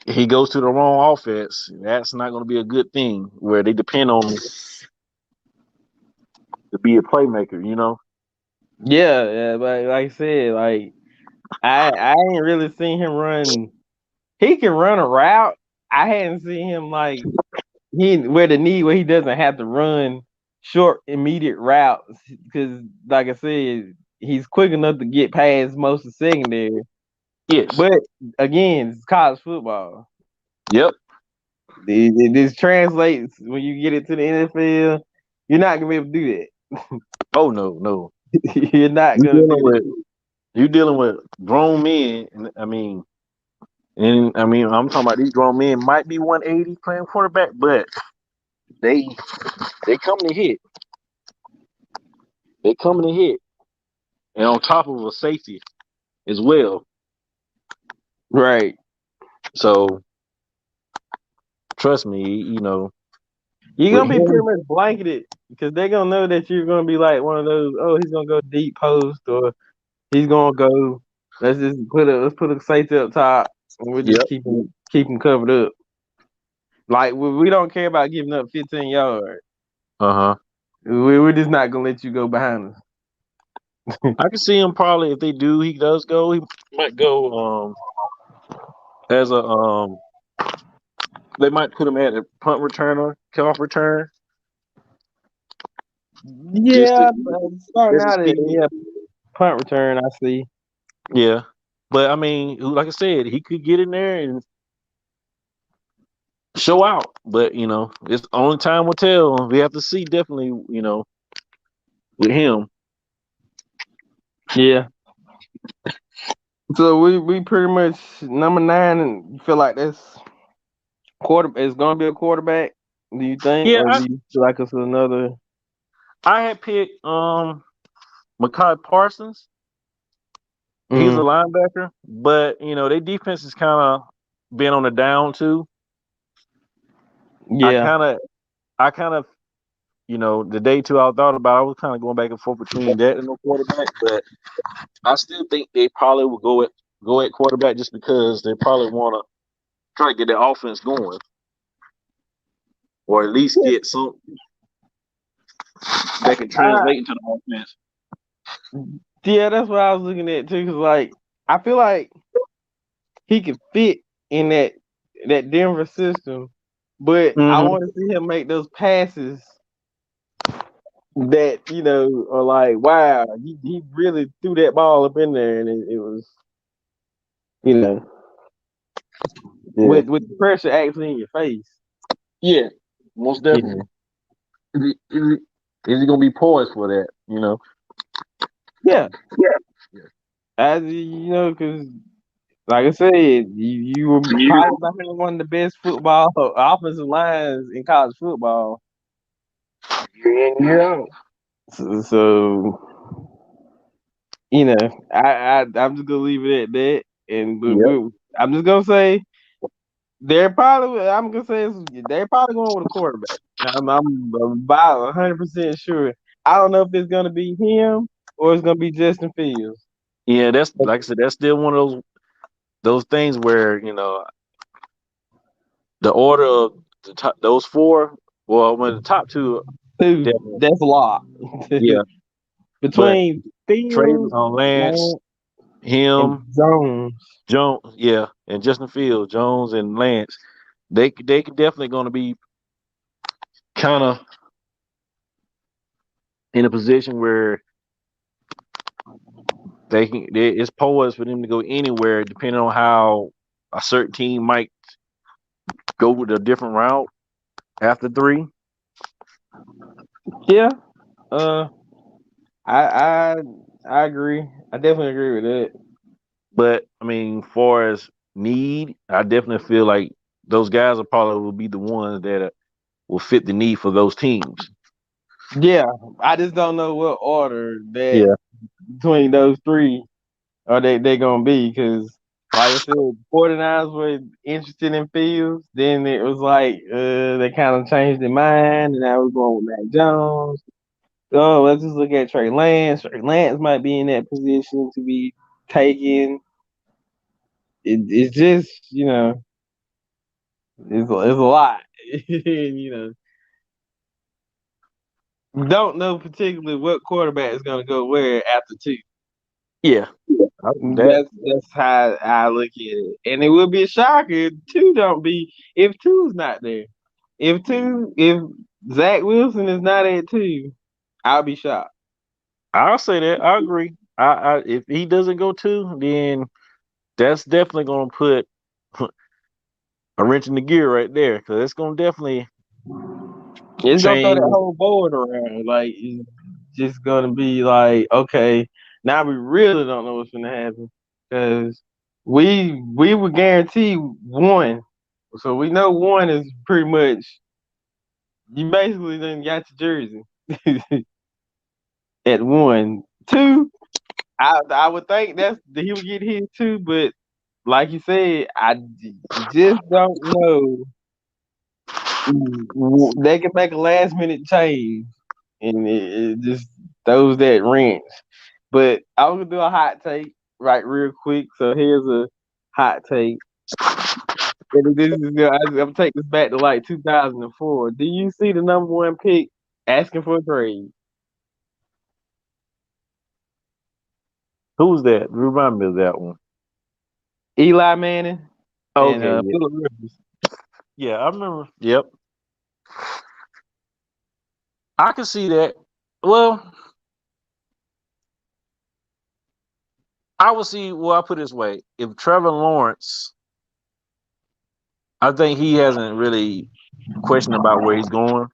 [SPEAKER 5] he goes to the wrong offense. That's not going to be a good thing where they depend on him to be a playmaker,
[SPEAKER 4] Yeah, but like I said, like I ain't really seen him run. He can run a route. I hadn't seen him like where he doesn't have to run short immediate routes because, like I said, he's quick enough to get past most of the secondary.
[SPEAKER 5] Yes,
[SPEAKER 4] but again, it's college football.
[SPEAKER 5] Yep.
[SPEAKER 4] This translates when you get it to the NFL. You're not gonna be able to do that.
[SPEAKER 5] Oh no.
[SPEAKER 4] You're not gonna do that.
[SPEAKER 5] You're dealing with grown men, and I'm talking about these grown men might be 180 playing quarterback, but they coming to hit. They coming to hit, and on top of a safety as well.
[SPEAKER 4] Right.
[SPEAKER 5] So trust me,
[SPEAKER 4] you're gonna be pretty much blanketed because they're gonna know that you're gonna be like one of those. Oh, he's gonna go deep post, or he's gonna go. Let's put a safety up top, and we're just keep him covered up. Like we don't care about giving up 15 yards. We're just not gonna let you go behind us.
[SPEAKER 5] I can see him probably if he does go, he might go as a they might put him at a punt returner, kickoff return.
[SPEAKER 4] Yeah, starting out at punt return, I see.
[SPEAKER 5] Yeah. But I mean, like I said, he could get in there and show out. But it's only time will tell. We have to see definitely, with him.
[SPEAKER 4] Yeah. So we pretty much number 9, and you feel like that's it's gonna be a quarterback. Do you think?
[SPEAKER 5] Yeah,
[SPEAKER 4] or do you feel like it's another?
[SPEAKER 5] I had picked Micah Parsons. He's a linebacker, but their defense is kind of been on the down too.
[SPEAKER 4] Yeah,
[SPEAKER 5] I kind of, the day two I thought about, I was kind of going back and forth between that and the quarterback, but I still think they probably will go at quarterback just because they probably want to try to get their offense going, or at least get something that can translate into the offense.
[SPEAKER 4] Yeah, that's what I was looking at too. Cause like I feel like he could fit in that Denver system, but I
[SPEAKER 5] Mm-hmm.
[SPEAKER 4] want to see him make those passes that are like, wow, he really threw that ball up in there, and it was you know
[SPEAKER 5] Yeah.
[SPEAKER 4] with the pressure actually in your face.
[SPEAKER 5] Yeah. Most
[SPEAKER 4] Yeah,
[SPEAKER 5] definitely. Is he gonna be poised for that? You know.
[SPEAKER 4] yeah.
[SPEAKER 5] Yeah.
[SPEAKER 4] As because like I said, you were probably behind one of the best football offensive lines in college football.
[SPEAKER 5] Yeah.
[SPEAKER 4] So I'm just gonna leave it at that, and
[SPEAKER 5] Yep.
[SPEAKER 4] I'm just gonna say they're probably going with a quarterback. I'm about 100% sure. I don't know if it's gonna be him or it's gonna be Justin Fields.
[SPEAKER 5] Yeah, that's like I said, that's still one of those things where the order of the top, those four. Well, when the top two,
[SPEAKER 4] Dude,
[SPEAKER 5] definitely,
[SPEAKER 4] that's a lot.
[SPEAKER 5] yeah. But
[SPEAKER 4] Between
[SPEAKER 5] Travis
[SPEAKER 4] Fields
[SPEAKER 5] on Lance,
[SPEAKER 4] and
[SPEAKER 5] him,
[SPEAKER 4] Jones.
[SPEAKER 5] Jones, yeah, and Justin Fields, Jones and Lance, they could definitely going to be kind of in a position where it's poised for them to go anywhere, depending on how a certain team might go with a different route after three.
[SPEAKER 4] Yeah. Uh, I I I agree. I definitely agree with that.
[SPEAKER 5] But I mean, far as need, I definitely feel like those guys are probably will be the ones that will fit the need for those teams.
[SPEAKER 4] Yeah, I just don't know what order that
[SPEAKER 5] Yeah,
[SPEAKER 4] between those three are they gonna be because. Like I said, 49ers were interested in Fields. Then it was like they kind of changed their mind, and now we're going with Mac Jones. Oh, let's just look at Trey Lance. Trey Lance might be in that position to be taken. It's just, it's a lot. Don't know particularly what quarterback is going to go where after two.
[SPEAKER 5] yeah, that
[SPEAKER 4] That's how I look at it, and it would be a shocker if two don't be if two's not there. If Zach Wilson is not at two, I'll be shocked.
[SPEAKER 5] I'll say that I agree. I if he doesn't go to, then that's definitely going to put a wrench in the gear right there because it's going to definitely
[SPEAKER 4] It's gonna throw that
[SPEAKER 5] change.
[SPEAKER 4] whole board around. Like it's just gonna be like, okay, now we really don't know what's gonna happen because we would guarantee one, so we know one is pretty much you basically then got your jersey at one. Two, I would think that he would get his two, but like you said, just don't know. They can make a last minute change and it just throws that wrench. But I'm gonna do a hot take right real quick. So here's a hot take. And this is I'm gonna take this back to like 2004. Do you see the number one pick asking for a trade?
[SPEAKER 5] Who's that? Remind me of that one.
[SPEAKER 4] Eli Manning and
[SPEAKER 5] Okay, yeah,
[SPEAKER 4] Phillip Rivers.
[SPEAKER 5] yeah, I remember. Yep, I can see that. Well, I would see. Well, I put it this way: if Trevor Lawrence, I think he hasn't really questioned about where he's going,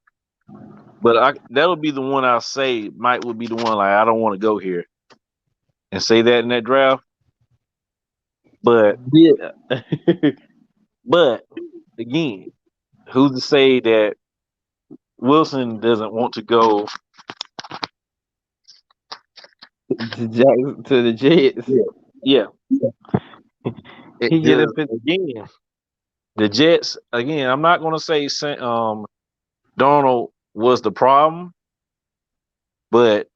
[SPEAKER 5] but that'll be the one I say might would be the one like I don't want to go here and say that in that draft. But
[SPEAKER 4] Yeah.
[SPEAKER 5] but again, who's to say that Wilson doesn't want to go?
[SPEAKER 4] To the Jets.
[SPEAKER 5] Yeah,
[SPEAKER 4] He get up in
[SPEAKER 5] again. The Jets again. I'm not going to say Donald was the problem, but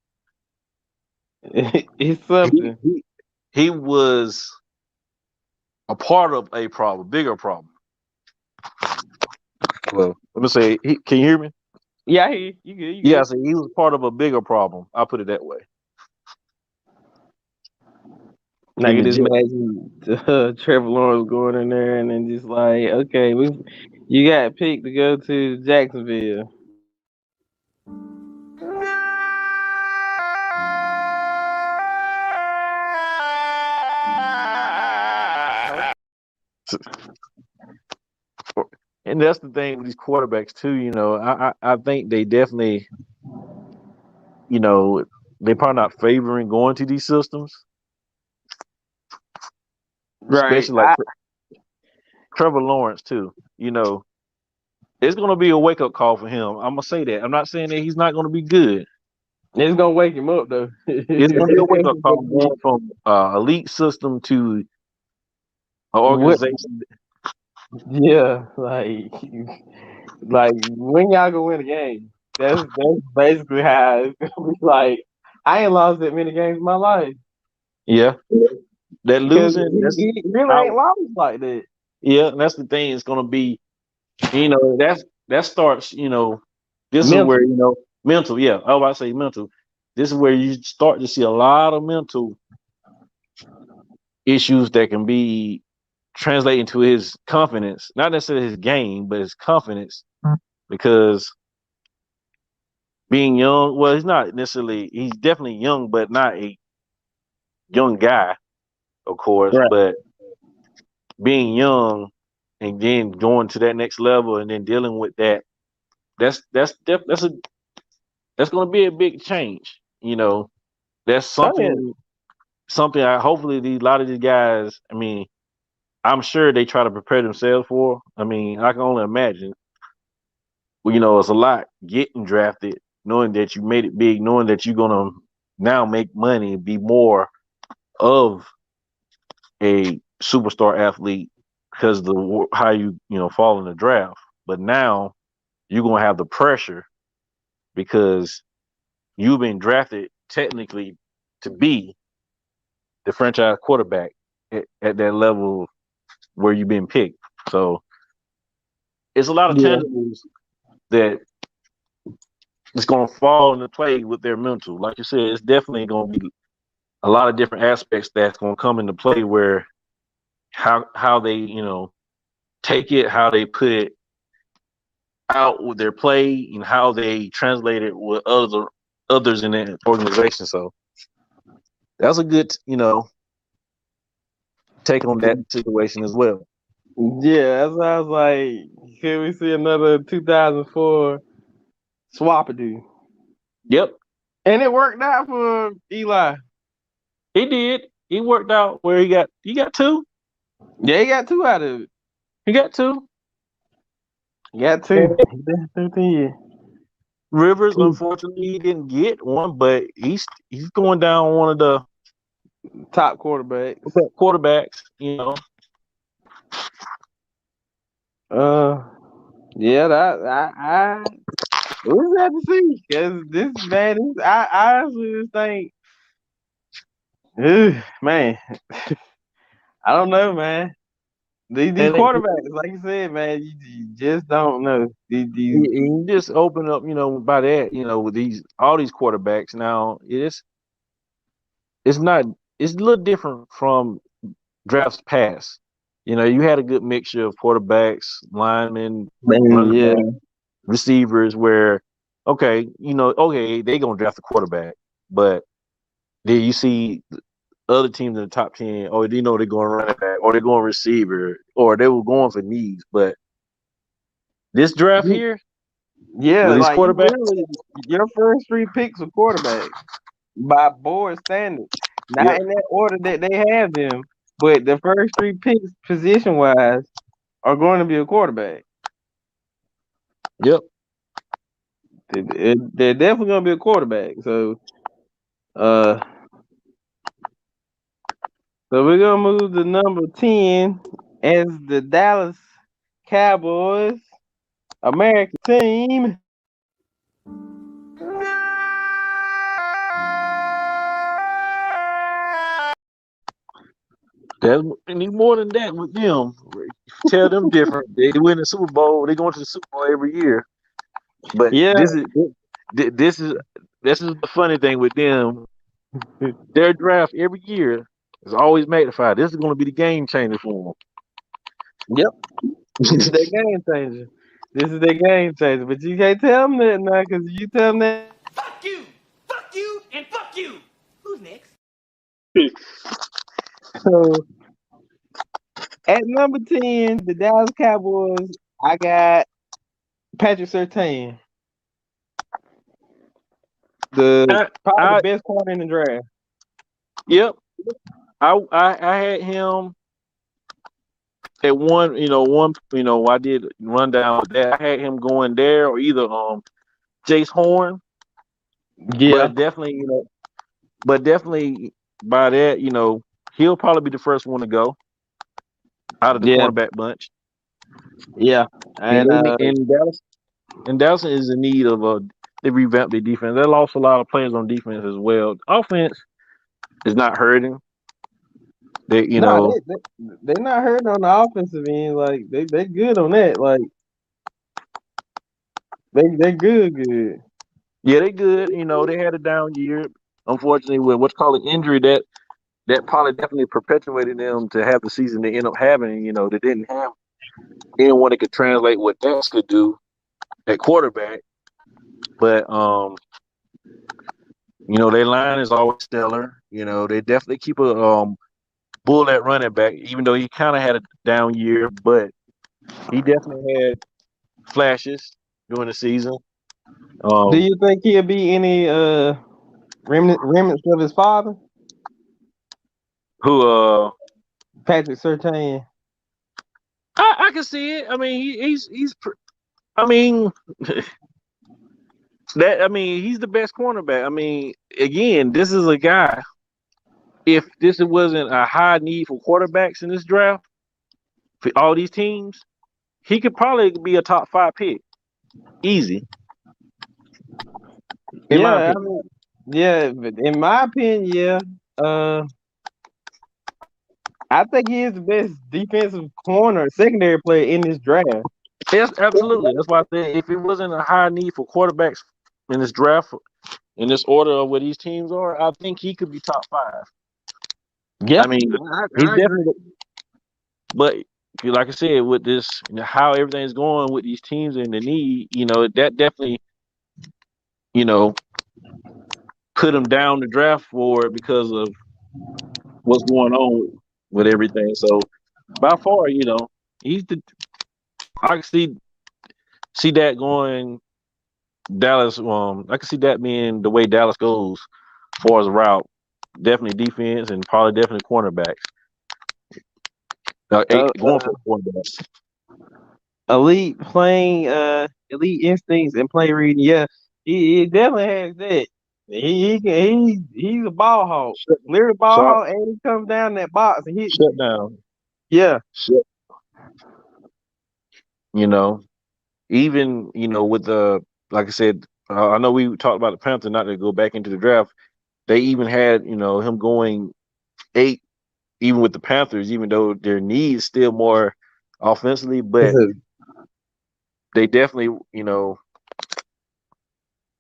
[SPEAKER 4] it's
[SPEAKER 5] he,
[SPEAKER 4] something.
[SPEAKER 5] he he was a part of a problem, bigger problem. Well, let me say, can you hear me?
[SPEAKER 4] Yeah, I hear you. You good, you
[SPEAKER 5] Yeah,
[SPEAKER 4] good.
[SPEAKER 5] so he was part of a bigger problem. I'll put it that way.
[SPEAKER 4] I
[SPEAKER 5] in
[SPEAKER 4] can
[SPEAKER 5] the
[SPEAKER 4] just
[SPEAKER 5] jet.
[SPEAKER 4] imagine Trevor Lawrence going in there and then just like, okay, you got picked to go to Jacksonville.
[SPEAKER 5] And that's the thing with these quarterbacks too. You know, I think they definitely, you know, they probably not favoring going to these systems,
[SPEAKER 4] Right.
[SPEAKER 5] especially like Trevor Lawrence too. You know, it's going to be a wake up call for him. I'm gonna say that. I'm not saying that he's not going to be good.
[SPEAKER 4] It's gonna wake him up though.
[SPEAKER 5] It's going to be a wake up call going from elite system to an
[SPEAKER 4] What?
[SPEAKER 5] organization.
[SPEAKER 4] Yeah, like when y'all gonna win a game? That's basically how it's gonna be. Like I ain't lost that many games in my life
[SPEAKER 5] Yeah, that
[SPEAKER 4] because
[SPEAKER 5] losing. That's
[SPEAKER 4] he really ain't
[SPEAKER 5] how.
[SPEAKER 4] lost like that.
[SPEAKER 5] Yeah, that's the thing. It's going to be. You know, that starts. You know, this is where
[SPEAKER 4] Mental.
[SPEAKER 5] you know mental. Yeah, I was about to say mental. This is where you start to see a lot of mental issues that can be translated into his confidence, not necessarily his game, but his confidence. Because being young, well, he's not necessarily. He's definitely young, but not a young guy, of course.
[SPEAKER 4] Right.
[SPEAKER 5] But being young and then going to that next level and then dealing with that, that's going to be a big change. You know, that's
[SPEAKER 4] Oh yeah.
[SPEAKER 5] something. I hopefully a lot of these guys. I mean, I'm sure they try to prepare themselves for. I mean, I can only imagine. Well, you know, it's a lot getting drafted, knowing that you made it big, knowing that you're gonna now make money, be more of a superstar athlete because the how you know fall in the draft. But now you're gonna have the pressure because you've been drafted technically to be the franchise quarterback at that level where you've been picked. So it's a lot of
[SPEAKER 4] Yeah.
[SPEAKER 5] tangibles that it's going to fall into play with their mental. Like you said, it's definitely going to be a lot of different aspects that's going to come into play where how they you know take it, how they put it out with their play, and how they translate it with others in the organization. So that's a good you know take on that situation as well.
[SPEAKER 4] Yeah, that's why I was like, can we see another 2004 Swapadoo?
[SPEAKER 5] Yep,
[SPEAKER 4] And it worked out for Eli.
[SPEAKER 5] he did. He worked out where he got two.
[SPEAKER 4] Yeah, he got two out of it.
[SPEAKER 5] He got two.
[SPEAKER 4] He got two. He been 13 years.
[SPEAKER 5] Rivers,
[SPEAKER 4] Two
[SPEAKER 5] unfortunately, he didn't get one, but he's going down one of the
[SPEAKER 4] top quarterbacks.
[SPEAKER 5] quarterbacks. You know,
[SPEAKER 4] Yeah, that I we'll have to see because this man, I honestly just think, man, I don't know, man. These
[SPEAKER 5] and
[SPEAKER 4] quarterbacks, like you said, man, you just don't know. These
[SPEAKER 5] you just open up, you know, by that, you know, with these all these quarterbacks now, it's not it's a little different from drafts past. You know, you had a good mixture of quarterbacks, linemen,
[SPEAKER 4] man,
[SPEAKER 5] running
[SPEAKER 4] yeah,
[SPEAKER 5] back, receivers, where okay, you know, okay, they gonna draft a quarterback, but then you see other teams in the top 10, or you know they're going running back, or they're going receiver, or they were going for needs. But this draft here
[SPEAKER 4] yeah,
[SPEAKER 5] with these
[SPEAKER 4] like you
[SPEAKER 5] quarterbacks,
[SPEAKER 4] really your first three picks are quarterbacks by board standards, not
[SPEAKER 5] yep,
[SPEAKER 4] in that order that they have them, but the first three picks position wise are going to be a quarterback.
[SPEAKER 5] yep.
[SPEAKER 4] They're definitely going to be a quarterback. Uh, so we're gonna move to number 10 as the Dallas Cowboys American team.
[SPEAKER 5] They need more than that with them. Tell them different. They win the Super Bowl. They going to the Super Bowl every year. But
[SPEAKER 4] Yeah,
[SPEAKER 5] this is the funny thing with them. Their draft every year It's always magnified. This is going to be the game changer for
[SPEAKER 4] Yep. This is their game changer. This is their game changer. But you can't tell them that now, because you tell them that.
[SPEAKER 6] Fuck you, and fuck you. Who's next?
[SPEAKER 5] him.
[SPEAKER 4] So at number 10, the Dallas Cowboys, I got Patrick Surtain, probably
[SPEAKER 5] I
[SPEAKER 4] the best corner in the draft.
[SPEAKER 5] Yep. I had him at one. I did run down with that. I had him going there or either Jace Horn,
[SPEAKER 4] Yeah.
[SPEAKER 5] but definitely by that, he'll probably be the first one to go out of the cornerback bunch.
[SPEAKER 4] Yeah. And
[SPEAKER 5] Dallas is in need of they revamped their defense. They lost a lot of players on defense as well. Offense is not hurting. They're
[SPEAKER 4] not hurting on the offensive end. Like they're good on that. Like they're good.
[SPEAKER 5] Yeah, they good. They had a down year, unfortunately, with what's called an injury that probably definitely perpetuated them to have the season they end up having. They didn't have anyone that could translate what Dax could do at quarterback. But their line is always stellar. They definitely keep a bull at running back, even though he kind of had a down year, but he definitely had flashes during the season.
[SPEAKER 4] Do you think he'll be any remnants of his father?
[SPEAKER 5] Who?
[SPEAKER 4] Patrick Surtain.
[SPEAKER 5] I can see it. I mean, he's. I mean, he's the best cornerback. I mean, again, this is a guy. If this wasn't a high need for quarterbacks in this draft, for all these teams, he could probably be a top 5 pick, easy.
[SPEAKER 4] In my opinion, I think he is the best defensive corner, secondary player in this draft.
[SPEAKER 5] Yes, absolutely. That's why I said if it wasn't a high need for quarterbacks in this draft, in this order of where these teams are, I think he could be top 5.
[SPEAKER 4] Yeah,
[SPEAKER 5] I mean, he's definitely. But like I said, with this, how everything's going with these teams and the need, that definitely, put him down the draft for it because of what's going on with everything. So by far, he's the. I can see that going Dallas. I can see that being the way Dallas goes as far as a route. Definitely defense and probably definitely cornerbacks. Going for cornerbacks.
[SPEAKER 4] Elite playing, elite instincts and play reading. Yeah, he definitely has that. He's a ball hawk. Literally ball hawk, and he comes down that box and hits.
[SPEAKER 5] Shut down.
[SPEAKER 4] Yeah.
[SPEAKER 5] Shut. Even with the like I said, I know we talked about the Panthers not to go back into the draft. They even had him going 8, even with the Panthers, even though their needs still more offensively, but they definitely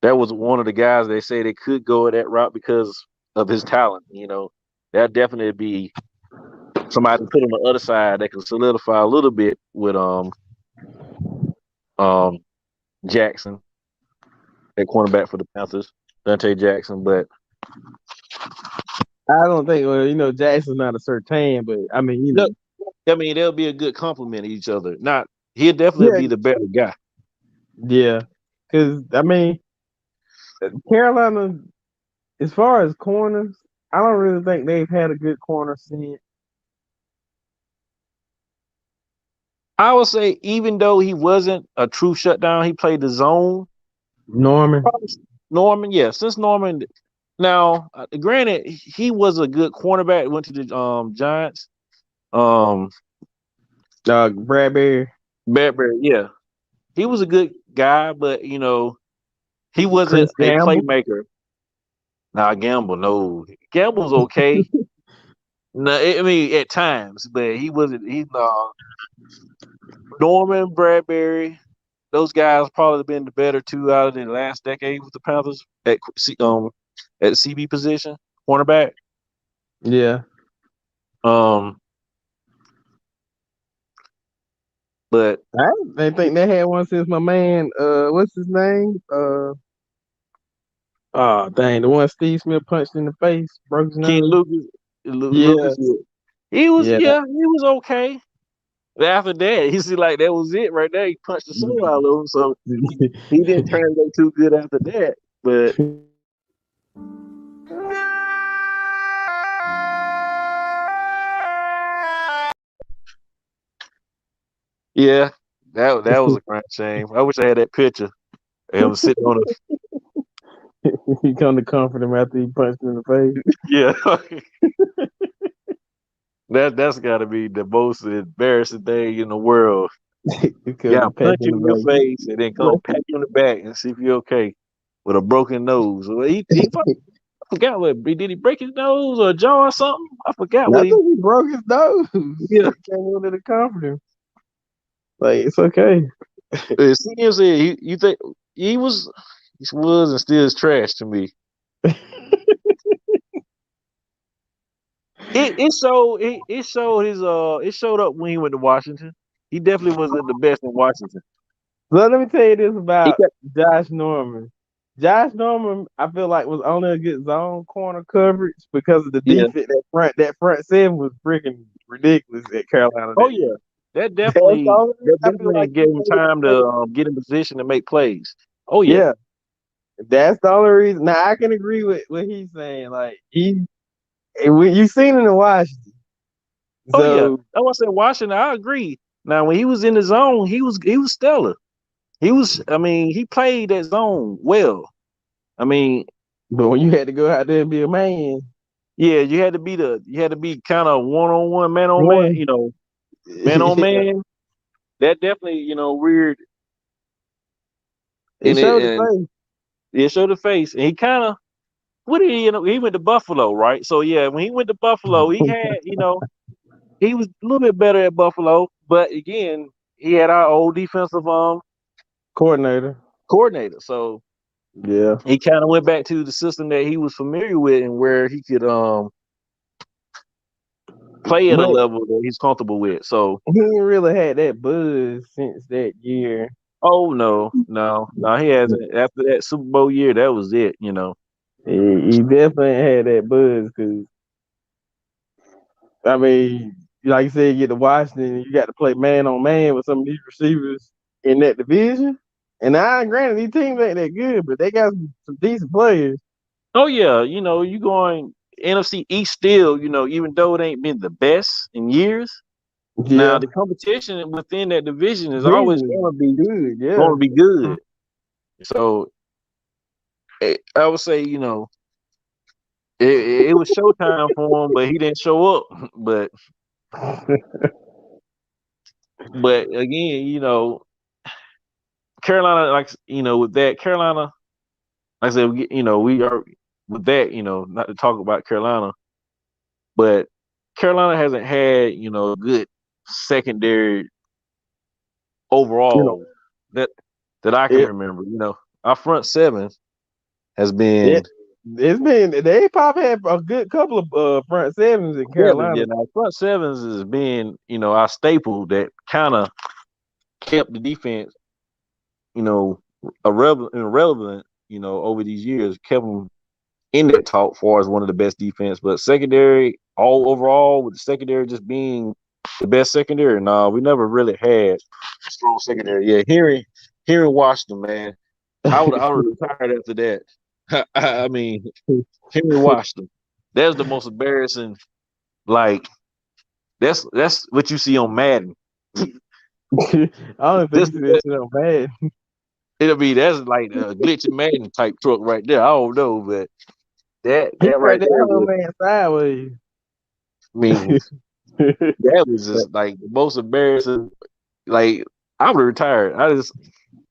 [SPEAKER 5] that was one of the guys they say they could go that route because of his talent. That'd definitely be somebody to put on the other side that can solidify a little bit with Jackson, that cornerback for the Panthers, Dante Jackson. But
[SPEAKER 4] I don't think Jackson's not a Surtain, but I mean
[SPEAKER 5] they'll be a good complement to each other. He'll definitely be the better guy.
[SPEAKER 4] Yeah, because I mean Carolina, as far as corners, I don't really think they've had a good corner since.
[SPEAKER 5] I would say, even though he wasn't a true shutdown, he played the zone.
[SPEAKER 4] Norman,
[SPEAKER 5] yeah. Since Norman, now granted, he was a good cornerback. Went to the Giants.
[SPEAKER 4] Bradbury,
[SPEAKER 5] yeah, he was a good guy, but he wasn't a playmaker. Nah, Gamble's okay. No, I mean at times, but he wasn't. Norman, Bradbury, those guys probably been the better 2 out of the last decade with the Panthers at CB position, cornerback.
[SPEAKER 4] Yeah,
[SPEAKER 5] Um, but
[SPEAKER 4] They think they had one since my man, what's his name? Oh dang, the one Steve Smith punched in the face, broke his
[SPEAKER 5] Ken
[SPEAKER 4] nose.
[SPEAKER 5] Lucas,
[SPEAKER 4] Yeah,
[SPEAKER 5] Lucas, he was,
[SPEAKER 4] yeah.
[SPEAKER 5] yeah, he was okay. But after that, he see like that was it right there. He punched the soul out of him, so he didn't translate too good after that. But yeah, that was a grand shame. I wish I had that picture. Of him sitting on a
[SPEAKER 4] He come to comfort him after he punched him in the face.
[SPEAKER 5] yeah. That's got to be the most embarrassing thing in the world.
[SPEAKER 4] Because
[SPEAKER 5] Yeah,
[SPEAKER 4] he
[SPEAKER 5] punch
[SPEAKER 4] patted
[SPEAKER 5] you
[SPEAKER 4] him
[SPEAKER 5] in your
[SPEAKER 4] like
[SPEAKER 5] face and then come pat you on the back and see if you're okay with a broken nose. Well, I forgot what did he break his nose or jaw or something? I forgot
[SPEAKER 4] I
[SPEAKER 5] what he.
[SPEAKER 4] think he broke his nose.
[SPEAKER 5] Yeah,
[SPEAKER 4] He came in to comfort him. Like, it's okay.
[SPEAKER 5] it seems that you think he was and still is trash to me. It showed his it showed up when he went to Washington. He definitely wasn't the best in Washington.
[SPEAKER 4] So let me tell you this
[SPEAKER 5] He
[SPEAKER 4] about
[SPEAKER 5] kept,
[SPEAKER 4] Josh Norman. Josh Norman, I feel like was only a good zone corner coverage because of the
[SPEAKER 5] yeah.
[SPEAKER 4] defense. That front seven was freaking ridiculous at Carolina
[SPEAKER 5] Oh
[SPEAKER 4] that
[SPEAKER 5] yeah.
[SPEAKER 4] year.
[SPEAKER 5] That
[SPEAKER 4] That's the
[SPEAKER 5] definitely
[SPEAKER 4] only reason
[SPEAKER 5] that
[SPEAKER 4] I feel
[SPEAKER 5] definitely
[SPEAKER 4] like he
[SPEAKER 5] gave him
[SPEAKER 4] made
[SPEAKER 5] time
[SPEAKER 4] it.
[SPEAKER 5] to get in position to make plays. Oh yeah.
[SPEAKER 4] Yeah, that's the only reason. Now I can agree with what he's saying. Like when you seen him in Washington,
[SPEAKER 5] Oh yeah.
[SPEAKER 4] so
[SPEAKER 5] I was saying Washington, I agree. Now when he was in the zone, he was stellar. He played that zone well. I mean,
[SPEAKER 4] but when you had to go out there and be a man,
[SPEAKER 5] yeah, you had to be kind of one on one, man on man,
[SPEAKER 4] one,
[SPEAKER 5] man on
[SPEAKER 4] yeah,
[SPEAKER 5] man. That definitely, weird
[SPEAKER 4] it showed the
[SPEAKER 5] and
[SPEAKER 4] face.
[SPEAKER 5] it showed the face. And he kind of what did he he went to Buffalo, right? So yeah, when he went to Buffalo, he had, he was a little bit better at Buffalo, but again, he had our old defensive
[SPEAKER 4] Coordinator.
[SPEAKER 5] coordinator. So
[SPEAKER 4] Yeah.
[SPEAKER 5] he kind of went back to the system that he was familiar with and where he could play at a
[SPEAKER 4] But
[SPEAKER 5] level that he's comfortable with. So
[SPEAKER 4] he ain't really had that buzz since that year.
[SPEAKER 5] oh no, he hasn't. After that Super Bowl year, that was it.
[SPEAKER 4] He definitely had that buzz because, I mean, like you said, you get to Washington, you got to play man on man with some of these receivers in that division. And I granted these teams ain't that good, but they got some decent players.
[SPEAKER 5] Oh yeah, you going NFC East still. Even though it ain't been the best in years. Now
[SPEAKER 4] Yeah.
[SPEAKER 5] the competition within that division is always
[SPEAKER 4] Division
[SPEAKER 5] going to be
[SPEAKER 4] is good, yeah.
[SPEAKER 5] good. So I would say, it was showtime for him, but he didn't show up. But again, Carolina, like with that Carolina, like I said, we are with that, not to talk about Carolina, but Carolina hasn't had a good secondary
[SPEAKER 4] You know,
[SPEAKER 5] overall that I can
[SPEAKER 4] it,
[SPEAKER 5] remember. Our front seven has been
[SPEAKER 4] it it's been they probably had a good couple of front sevens in
[SPEAKER 5] sevens.
[SPEAKER 4] Carolina.
[SPEAKER 5] Yeah, now front sevens has been our staple that kind of kept the defense irrelevant over these years, kept them in that talk far as one of the best defense. But secondary, all overall, with the secondary just being the best secondary, no, we never really had a strong secondary. Yeah, here in Washington, man, I would have retired after that. I mean, here in Washington, that's the most embarrassing. Like that's what you see on Madden.
[SPEAKER 4] I don't think
[SPEAKER 5] This
[SPEAKER 4] you see that shit on bad.
[SPEAKER 5] that's like a glitching Madden type truck right there. I don't know, but that
[SPEAKER 4] He
[SPEAKER 5] right
[SPEAKER 4] turned that
[SPEAKER 5] there
[SPEAKER 4] other
[SPEAKER 5] was.
[SPEAKER 4] man sideways.
[SPEAKER 5] I mean, that was just like the most embarrassing. Like I would have retired. I just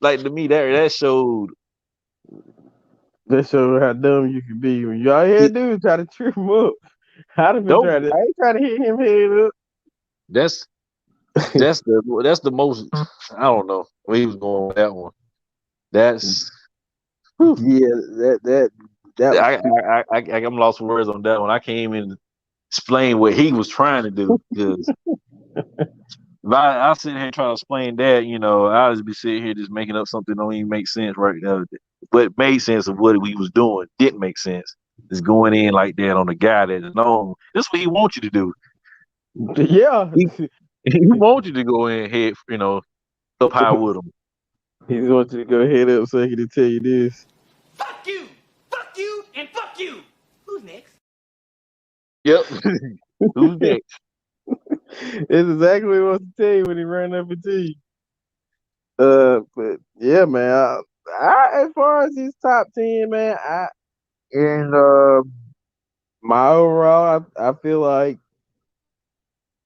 [SPEAKER 5] like to me that showed.
[SPEAKER 4] That shows how dumb you can be when you all you had to do is try to trip him up. I'd have been
[SPEAKER 5] Nope.
[SPEAKER 4] trying to. I ain't trying to hit him head up.
[SPEAKER 5] That's the most. I don't know where he was going with that one. That's. Whew.
[SPEAKER 4] Yeah, that was.
[SPEAKER 5] I'm lost for words on that one. I can't even explain what he was trying to do. Because if I sit here and try to explain that, I'll just be sitting here just making up something that don't even make sense right now. What made sense of what we was doing didn't make sense. Is going in like that on the guy that's known. This is what he wants you to do.
[SPEAKER 4] Yeah.
[SPEAKER 5] He wants you to go in head, up high with him.
[SPEAKER 4] He wants you to go head up so he can tell you this.
[SPEAKER 6] Fuck you, and fuck you. Who's next?
[SPEAKER 5] Yep. Who's next?
[SPEAKER 4] It's exactly what he wants to tell you when he ran up into you. But yeah, man. I as far as his top 10, man, my overall, I feel like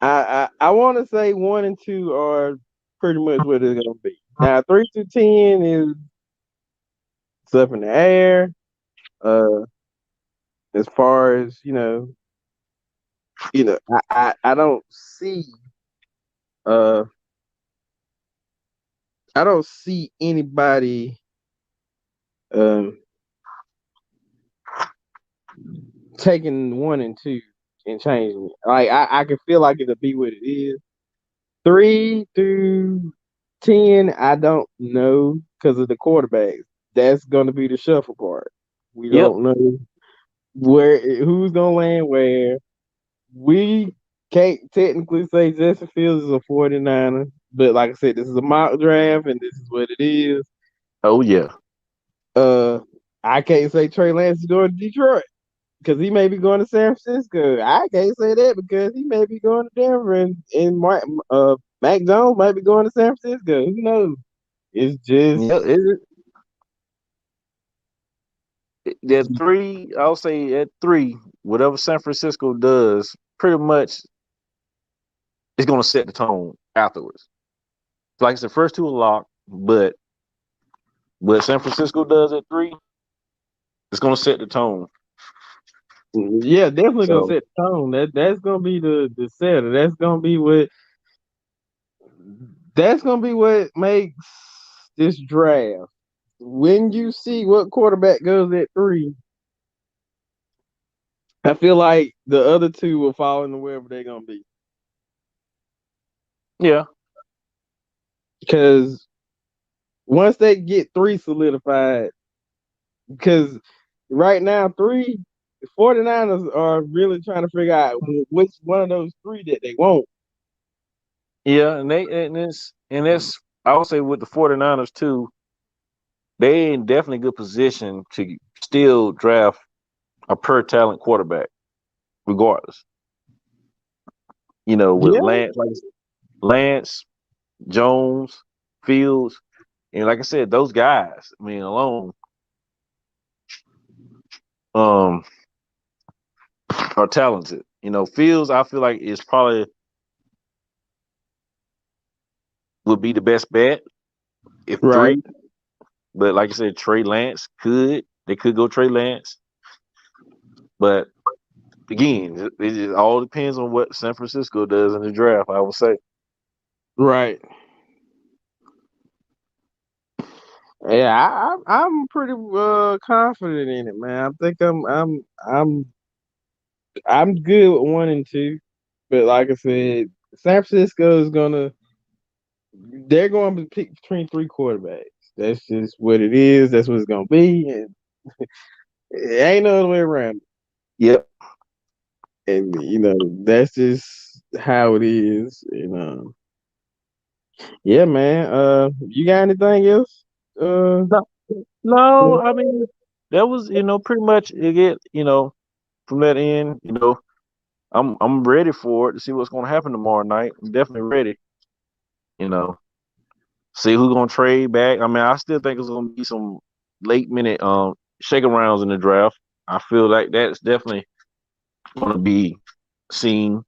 [SPEAKER 4] I want to say 1 and 2 are pretty much what it's gonna be. Now 3 to 10 is up in the air. As far as I don't see I don't see anybody taking 1 and 2 and changing it. Like I can feel like it'll be what it is. 3 through 10, I don't know because of the quarterbacks. That's going to be the shuffle part. We don't know who's gonna land where. We can't technically say Justin Fields is a 49er, but like I said, this is a mock draft and this is what it is.
[SPEAKER 5] Oh yeah.
[SPEAKER 4] I can't say Trey Lance is going to Detroit because he may be going to San Francisco. I can't say that because he may be going to Denver and Mac Jones might be going to San Francisco. Who knows? It's just
[SPEAKER 5] there's 3. I'll say at 3, whatever San Francisco does, pretty much it's going to set the tone afterwards. Like I said, first 2 are locked, but what San Francisco does at 3, it's going to set the tone.
[SPEAKER 4] Yeah, definitely gonna set the tone. That's gonna be the setter. That's gonna be what makes this draft. When you see what quarterback goes at 3, I feel like the other 2 will fall into wherever they're gonna be.
[SPEAKER 5] Yeah.
[SPEAKER 4] Because once they get 3 solidified, because right now 3, the 49ers are really trying to figure out which one of those 3 that they want.
[SPEAKER 5] Yeah, and that's I would say with the 49ers too, they in definitely good position to still draft a per talent quarterback, regardless. With Lance, Jones, Fields, and like I said, those guys, alone, are talented. Fields, I feel like is probably would be the best bet if 3. But like I said, Trey Lance they could go Trey Lance. But again, it just all depends on what San Francisco does in the draft, I would say.
[SPEAKER 4] Right. Yeah, I'm pretty confident in it, man. I think I'm good with 1 and 2, but like I said, San Francisco they're going to pick between 3 quarterbacks. That's just what it is. That's what it's going to be, and it ain't no other way around.
[SPEAKER 5] Yep.
[SPEAKER 4] And that's just how it is. Yeah, man. You got anything else?
[SPEAKER 5] No, that was pretty much it. From that end, I'm ready for it to see what's going to happen tomorrow night. I'm definitely ready. See who's going to trade back. I still think it's going to be some late minute shake arounds in the draft. I feel like that's definitely going to be seen.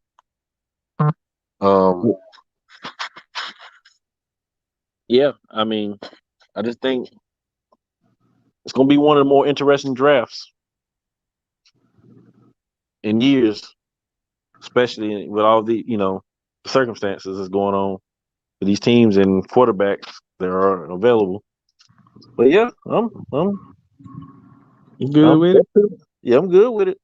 [SPEAKER 5] Yeah, I just think it's going to be one of the more interesting drafts in years, especially with all the circumstances that's going on with these teams and quarterbacks that are available. But yeah, I'm
[SPEAKER 4] good with it.
[SPEAKER 5] Yeah, I'm good with it.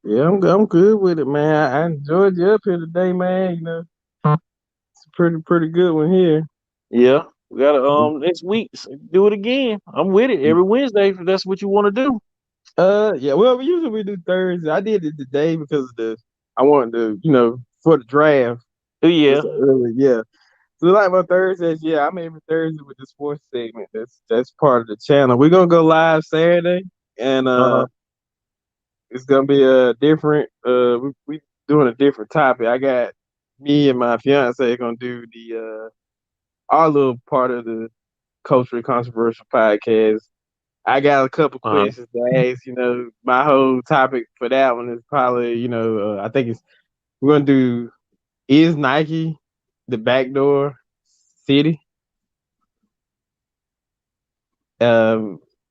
[SPEAKER 4] Yeah, I'm good with it, man. I enjoyed you up here today, man. You know, it's a pretty good one here.
[SPEAKER 5] Yeah, we got to next week do it again. I'm with it every Wednesday if that's what you want to do.
[SPEAKER 4] Yeah. Well, we do Thursday. I did it today because I wanted to, you know, for the draft.
[SPEAKER 5] Oh yeah,
[SPEAKER 4] It's early, yeah. So like my Thursdays, yeah, I'm every Thursday with the sports segment. That's part of the channel. We're gonna go live Saturday, and
[SPEAKER 5] uh-huh.
[SPEAKER 4] it's gonna be a different. We doing a different topic. I got me and my fiance gonna do the our little part of the culturally controversial podcast. I got a couple
[SPEAKER 5] Uh-huh.
[SPEAKER 4] questions to ask. You know, my whole topic for that one is probably, you know, I think we're gonna do, is Nike the backdoor city?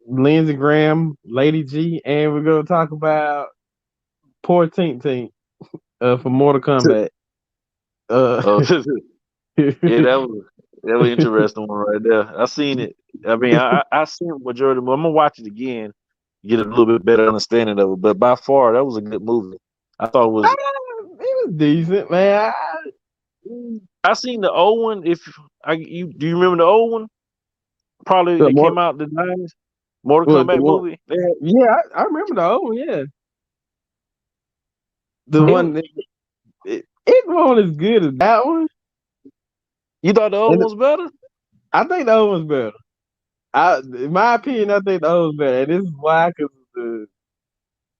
[SPEAKER 4] Lindsey Graham, Lady G, and we're gonna talk about poor Tink Tink for Mortal Kombat.
[SPEAKER 5] Oh, yeah, that was interesting one right there. I seen it. I mean, I seen the majority. But I'm gonna watch it again, get a little bit better understanding of it. But by far, that was a good movie. I thought it was.
[SPEAKER 4] It was decent, man.
[SPEAKER 5] I seen the old one. If you do, you remember the old one? Probably
[SPEAKER 4] The
[SPEAKER 5] it
[SPEAKER 4] more,
[SPEAKER 5] came out in the 90s. Mortal
[SPEAKER 4] well, the
[SPEAKER 5] Kombat
[SPEAKER 4] one,
[SPEAKER 5] movie. They had,
[SPEAKER 4] yeah, I remember the old one. Yeah, the
[SPEAKER 5] it was,
[SPEAKER 4] one it wasn't as good as that one,
[SPEAKER 5] you thought the old
[SPEAKER 4] and
[SPEAKER 5] one was better?
[SPEAKER 4] I think the old one's better. In my opinion, I think the old one's better, and this is why, because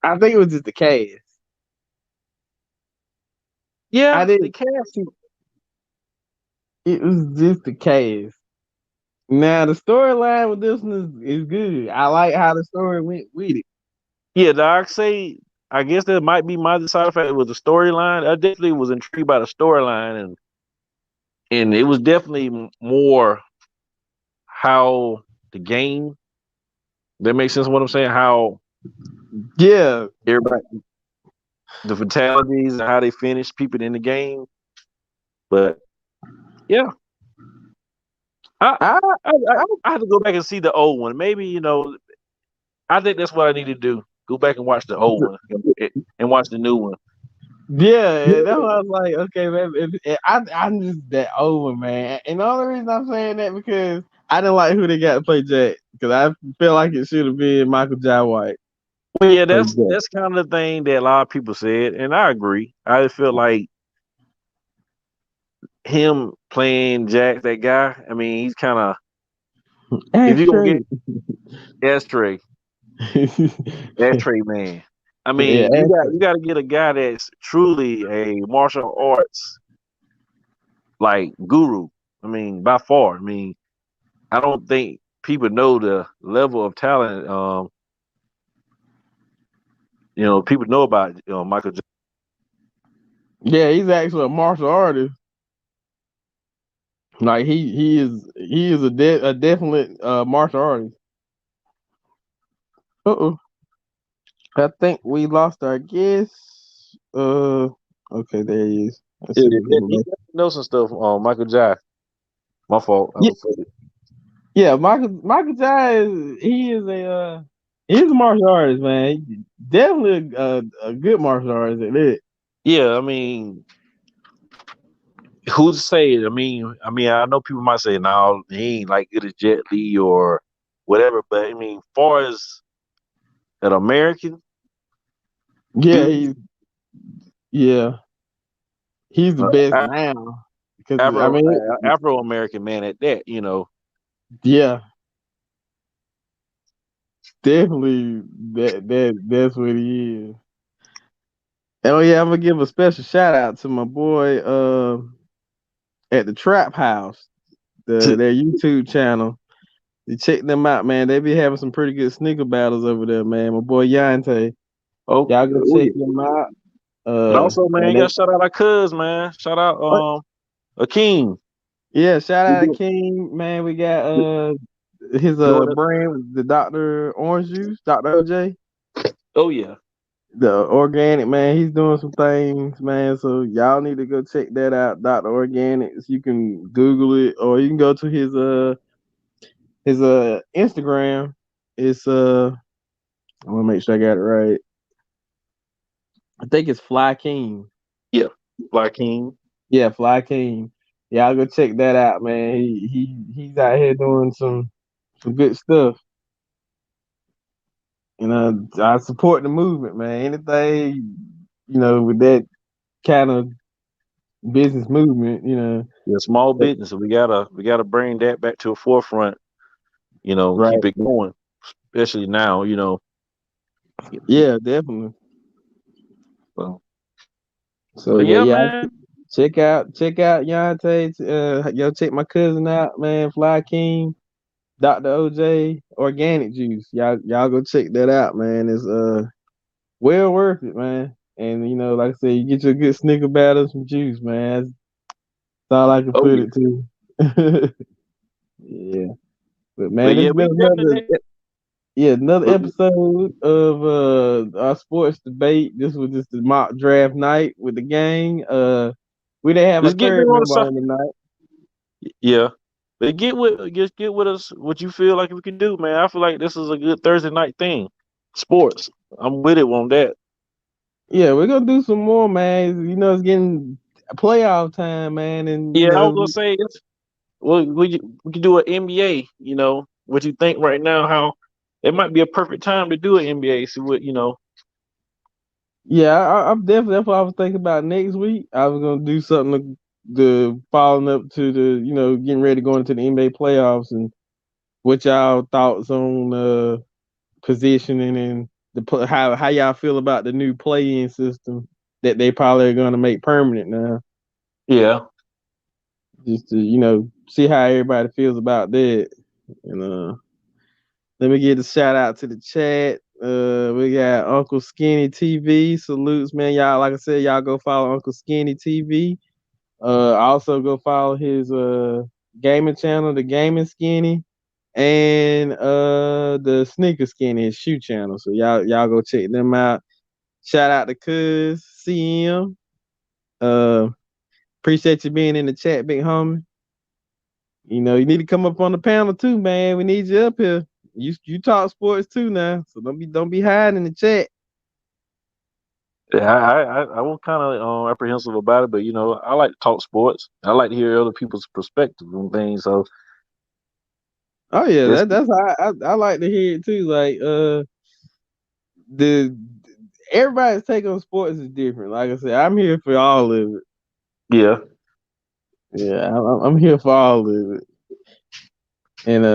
[SPEAKER 4] I think it was just the cast. I
[SPEAKER 5] Yeah, the
[SPEAKER 4] didn't.
[SPEAKER 5] cast.
[SPEAKER 4] It was just the cast. Now the storyline with this one is good. I like how the story went with it.
[SPEAKER 5] Yeah, Doc say. I guess that might be my deciding factor with the storyline. I definitely was intrigued by the storyline, and it was definitely more how the game. That makes sense. What I'm saying, how
[SPEAKER 4] Yeah,
[SPEAKER 5] everybody, the fatalities, and how they finish people in the game. But yeah, I
[SPEAKER 4] I,
[SPEAKER 5] I, I,
[SPEAKER 4] I
[SPEAKER 5] I have to go back and see the old one. Maybe I think that's what I need to do. Go back and watch the old one and watch the new one.
[SPEAKER 4] yeah, that's why I was like, okay, man. I'm just that old one, man. And the only reason I'm saying that because I didn't like who they got to play Jack, because I feel like it should have been Michael Jai White
[SPEAKER 5] Well, yeah,
[SPEAKER 4] play Jack.
[SPEAKER 5] that's kind of the thing that a lot of people said, and I agree. I just feel like him playing Jack, that guy. I mean, he's kind of if you're gonna
[SPEAKER 4] Ashtray.
[SPEAKER 5] get ashtray, ashtray man. I
[SPEAKER 4] Yeah,
[SPEAKER 5] mean, you got to get a guy that's truly a martial arts like guru. I mean, by far. I mean, I don't think people know the level of talent. People know about Michael.
[SPEAKER 4] yeah, he's actually a martial artist. Like he is a definite martial artist. Uh-oh. I think we lost our guest. Okay, there he is. Let's see if we can
[SPEAKER 5] He
[SPEAKER 4] go.
[SPEAKER 5] knows some stuff on Michael Jai. My fault.
[SPEAKER 4] Yeah, yeah. Michael Jai he's a martial artist, man. He definitely a good martial artist at it.
[SPEAKER 5] Yeah, I mean, who's to say? I know people might say, "No, he ain't like good as Jet Li or whatever." But I mean, far as an American
[SPEAKER 4] Yeah,
[SPEAKER 5] dude,
[SPEAKER 4] he's the best
[SPEAKER 5] uh,
[SPEAKER 4] now. Because I mean,
[SPEAKER 5] Afro American man at that,
[SPEAKER 4] yeah, definitely that's what he is. Oh yeah, I'm gonna give a special shout out to my boy at the Trap House, their YouTube channel. You check them out, man. They be having some pretty good sneaker battles over there, man. My boy Yante.
[SPEAKER 5] Oh,
[SPEAKER 4] Y'all go
[SPEAKER 5] oh,
[SPEAKER 4] check
[SPEAKER 5] yeah.
[SPEAKER 4] them out.
[SPEAKER 5] And also, man,
[SPEAKER 4] And
[SPEAKER 5] you got to shout out our cuz, man. Shout out Akeem.
[SPEAKER 4] yeah, shout
[SPEAKER 5] He
[SPEAKER 4] out to
[SPEAKER 5] do-
[SPEAKER 4] King, man. We got his
[SPEAKER 5] doing it.
[SPEAKER 4] brand, the Dr. Orange Juice, Dr. OJ.
[SPEAKER 5] Oh yeah.
[SPEAKER 4] The organic, man, he's doing some things, man. So y'all need to go check that out, Dr. Organics. You can Google it, or you can go to his Instagram. It's I want to make sure I got it right. I think it's Fly King.
[SPEAKER 5] Yeah, Fly King.
[SPEAKER 4] Yeah, Fly King. Yeah, I'll go check that out, man. He's out here doing some good stuff. I support the movement, man. Anything, with that kind of business movement,
[SPEAKER 5] Yeah, small business. We gotta bring that back to the forefront.
[SPEAKER 4] right?
[SPEAKER 5] Keep it going, especially now.
[SPEAKER 4] Yeah, definitely.
[SPEAKER 5] So,
[SPEAKER 4] So,
[SPEAKER 5] but
[SPEAKER 4] but
[SPEAKER 5] yeah,
[SPEAKER 4] yeah,
[SPEAKER 5] man.
[SPEAKER 4] check out Yante. Yo, check my cousin out, man. Fly King, Dr. OJ, Organic Juice. Y'all go check that out, man. It's well worth it, man. And like I said, you get your good snicker battles from juice, man. That's all I can
[SPEAKER 5] Oh
[SPEAKER 4] put
[SPEAKER 5] yeah,
[SPEAKER 4] it to. Yeah. But
[SPEAKER 5] but
[SPEAKER 4] man,
[SPEAKER 5] yeah,
[SPEAKER 4] it's
[SPEAKER 5] we
[SPEAKER 4] been another
[SPEAKER 5] definitely.
[SPEAKER 4] another episode of our sports debate. This was just the mock draft night with the gang. We didn't have a
[SPEAKER 5] Just get me
[SPEAKER 4] third
[SPEAKER 5] on the
[SPEAKER 4] member
[SPEAKER 5] side.
[SPEAKER 4] on tonight.
[SPEAKER 5] Yeah, but get with us. What you feel like we can do, man? I feel like this is a good Thursday night thing. Sports. I'm with it on that.
[SPEAKER 4] Yeah, we're gonna do some more, man. It's getting playoff time, man, and
[SPEAKER 5] Yeah, I was gonna say well, we could do an NBA. What you think right now? How it might be a perfect time to do an NBA. See what.
[SPEAKER 4] yeah, I'm definitely that's what I was thinking about next week. I was gonna do something to following up to the getting ready to go into the NBA playoffs and what y'all thoughts on positioning and how y'all feel about the new play-in system that they probably are gonna make permanent now.
[SPEAKER 5] Yeah.
[SPEAKER 4] Just to see how everybody feels about that. And let me give a shout out to the chat. We got Uncle Skinny TV. Salutes, man. Y'all, like I said, y'all go follow Uncle Skinny TV. Also go follow his gaming channel, the Gaming Skinny, and the Sneaker Skinny, his shoe channel. So y'all go check them out. Shout out to Cuz CM. Appreciate you being in the chat, big homie. You need to come up on the panel too, man. We need you up here. You talk sports too now, so don't be hiding in the chat.
[SPEAKER 5] Yeah, I was kind of apprehensive about it, but I like to talk sports. I like to hear other people's perspectives on things. So
[SPEAKER 4] Oh yeah,
[SPEAKER 5] it's
[SPEAKER 4] that's how I like to hear it too. Like the everybody's take on sports is different. Like I said, I'm here for all of it.
[SPEAKER 5] yeah,
[SPEAKER 4] Yeah, I'm here for all of it, and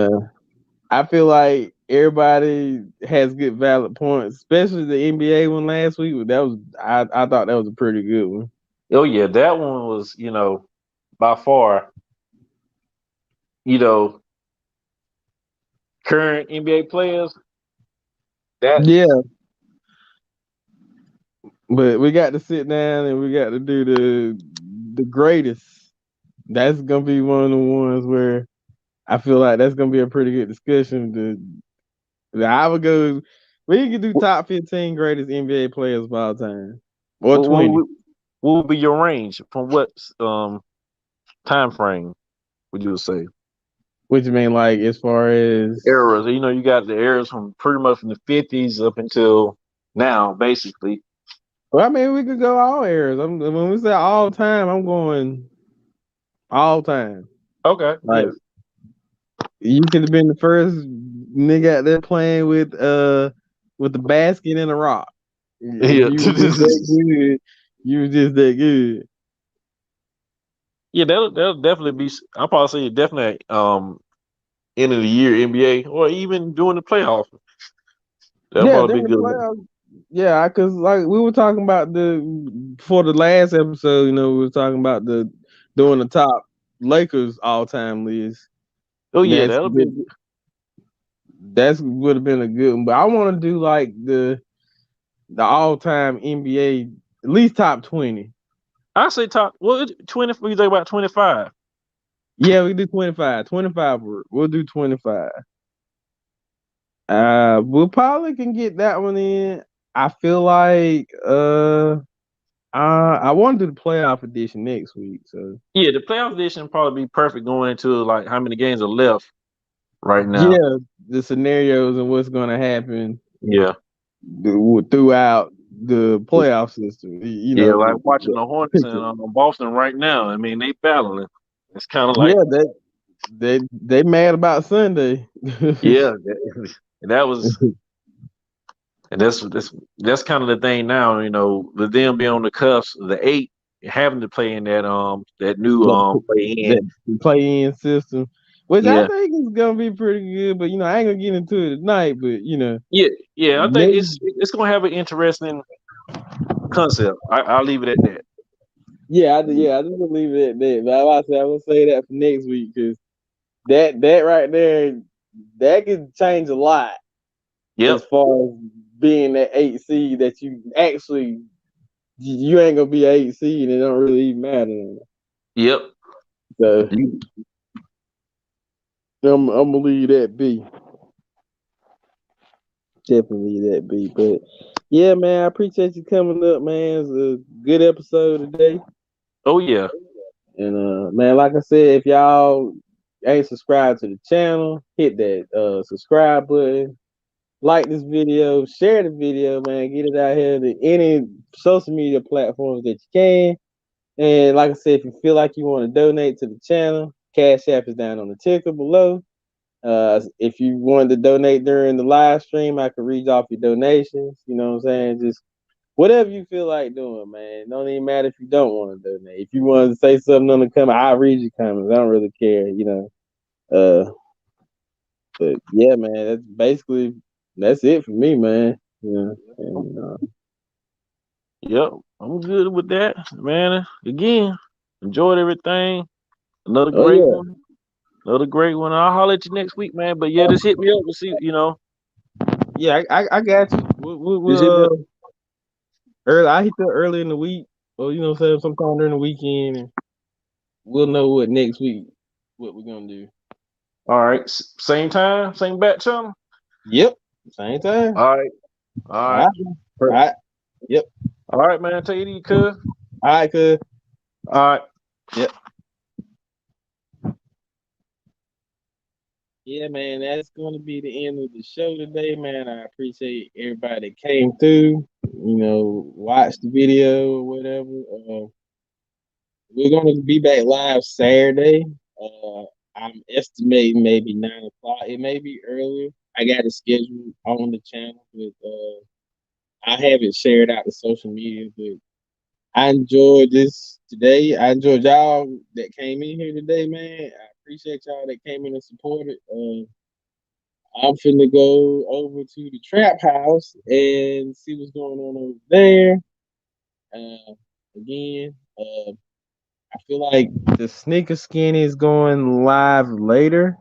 [SPEAKER 4] I feel like everybody has good valid points, especially the NBA one last week. I thought that was a pretty good one.
[SPEAKER 5] oh yeah, that one was by far you know current NBA players. That
[SPEAKER 4] Yeah, but we got to sit down and we got to do the greatest. That's gonna be one of the ones where I feel like that's gonna be a pretty good discussion. I would go. We can do top 15 greatest NBA players of all time, or
[SPEAKER 5] what,
[SPEAKER 4] 20.
[SPEAKER 5] what would be your range from what time frame would you say?
[SPEAKER 4] Which mean like as far as
[SPEAKER 5] Eras. You got the eras from pretty much from the 50s up until now, basically.
[SPEAKER 4] well, I mean we could go all eras. When we say all time, I'm going all time.
[SPEAKER 5] Okay,
[SPEAKER 4] Like
[SPEAKER 5] yeah.
[SPEAKER 4] you could have been the first nigga out there playing with the basket and a rock. If
[SPEAKER 5] Yeah.
[SPEAKER 4] you were just that good, you were just that good.
[SPEAKER 5] Yeah, that'll definitely be. I'll probably say definitely end of the year NBA or even during the playoffs. That'll
[SPEAKER 4] Yeah,
[SPEAKER 5] probably
[SPEAKER 4] during
[SPEAKER 5] be
[SPEAKER 4] the
[SPEAKER 5] good.
[SPEAKER 4] playoffs. Yeah, because like we were talking about for the last episode, we were talking about doing the top Lakers all time list.
[SPEAKER 5] Oh yeah,
[SPEAKER 4] That's
[SPEAKER 5] that'll be.
[SPEAKER 4] good. That's would have been a good one. But I want to do like the all time NBA at least top 20.
[SPEAKER 5] I say top. Well, 20. We think about 25.
[SPEAKER 4] Yeah, we do 25. 25 we'll do 25. We probably can get that one in. I feel like I want to do the playoff edition next week. So
[SPEAKER 5] Yeah, the playoff edition probably be perfect going into like how many games are left right now.
[SPEAKER 4] yeah, the scenarios and what's going to happen
[SPEAKER 5] Yeah.
[SPEAKER 4] throughout the playoff system. You
[SPEAKER 5] Yeah,
[SPEAKER 4] know,
[SPEAKER 5] like watching the Hornets and Boston right now. I mean, they battling. It's kind of like,
[SPEAKER 4] yeah, they mad about Sunday.
[SPEAKER 5] yeah, that was, and that's kind of the thing now. You know, with them being on the cusp of the 8, having to play in that new play
[SPEAKER 4] That
[SPEAKER 5] in.
[SPEAKER 4] play-in system, which I
[SPEAKER 5] Yeah,
[SPEAKER 4] think is gonna be pretty good. But I ain't gonna get into it tonight. But
[SPEAKER 5] yeah. I think
[SPEAKER 4] maybe,
[SPEAKER 5] it's gonna have an interesting concept. I'll leave it at that.
[SPEAKER 4] I just gonna leave it at that. But I will say that for next week because that right there, that could change a lot
[SPEAKER 5] Yep,
[SPEAKER 4] as far as being that 8 seed that you ain't gonna be 8 seed and it don't really even matter.
[SPEAKER 5] yep.
[SPEAKER 4] So I'm gonna leave that be. Definitely leave that be. But yeah, man, I appreciate you coming up, man. It's a good episode today.
[SPEAKER 5] Oh yeah.
[SPEAKER 4] And man, like I said, if y'all ain't subscribed to the channel, hit that subscribe button, like this video, share the video, man, get it out here to any social media platforms that you can. And like I said, if you feel like you want to donate to the channel, Cash App is down on the ticker below. If you wanted to donate during the live stream, I could read off your donations. You know what I'm saying? Just whatever you feel like doing, man. Don't even matter if you don't want to donate. If you want to say something on the comment, I'll read your comments. I don't really care, But yeah, man, that's it for me, man.
[SPEAKER 5] Yep, I'm good with that, man. Again, enjoyed everything. Another
[SPEAKER 4] Oh
[SPEAKER 5] great
[SPEAKER 4] yeah,
[SPEAKER 5] one. Another great one. I'll holler at you next week, man. But yeah, just hit me up and see,
[SPEAKER 4] yeah, I got you.
[SPEAKER 5] just hit me up.
[SPEAKER 4] I hit that early in the week, or what I'm saying, sometime during the weekend, and we'll know what next week what we're gonna do.
[SPEAKER 5] All right. Same time, same bat channel.
[SPEAKER 4] Yep, same time.
[SPEAKER 5] All right. All right.
[SPEAKER 4] All right. Yep.
[SPEAKER 5] All right, man. Take it easy, cuz.
[SPEAKER 4] All right, cuz.
[SPEAKER 5] All right.
[SPEAKER 4] Yep. Yeah, man, that's going to be the end of the show today, man. I appreciate everybody that came through, watched the video or whatever. We're going to be back live Saturday. I'm estimating maybe 9 o'clock. It may be earlier. I got it scheduled on the channel, but I haven't shared out to social media. But I enjoyed this today. I enjoyed y'all that came in here today, man. I appreciate y'all that came in and supported. I'm finna go over to the trap house and see what's going on over there. Again, I feel like the sneaker skin is going live later.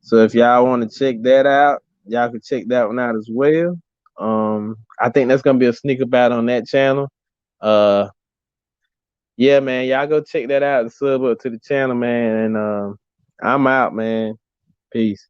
[SPEAKER 4] So if y'all want to check that out, y'all can check that one out as well. I think that's gonna be a sneaker battle on that channel. Yeah, man, y'all go check that out and sub up to the channel, man. And I'm out, man. Peace.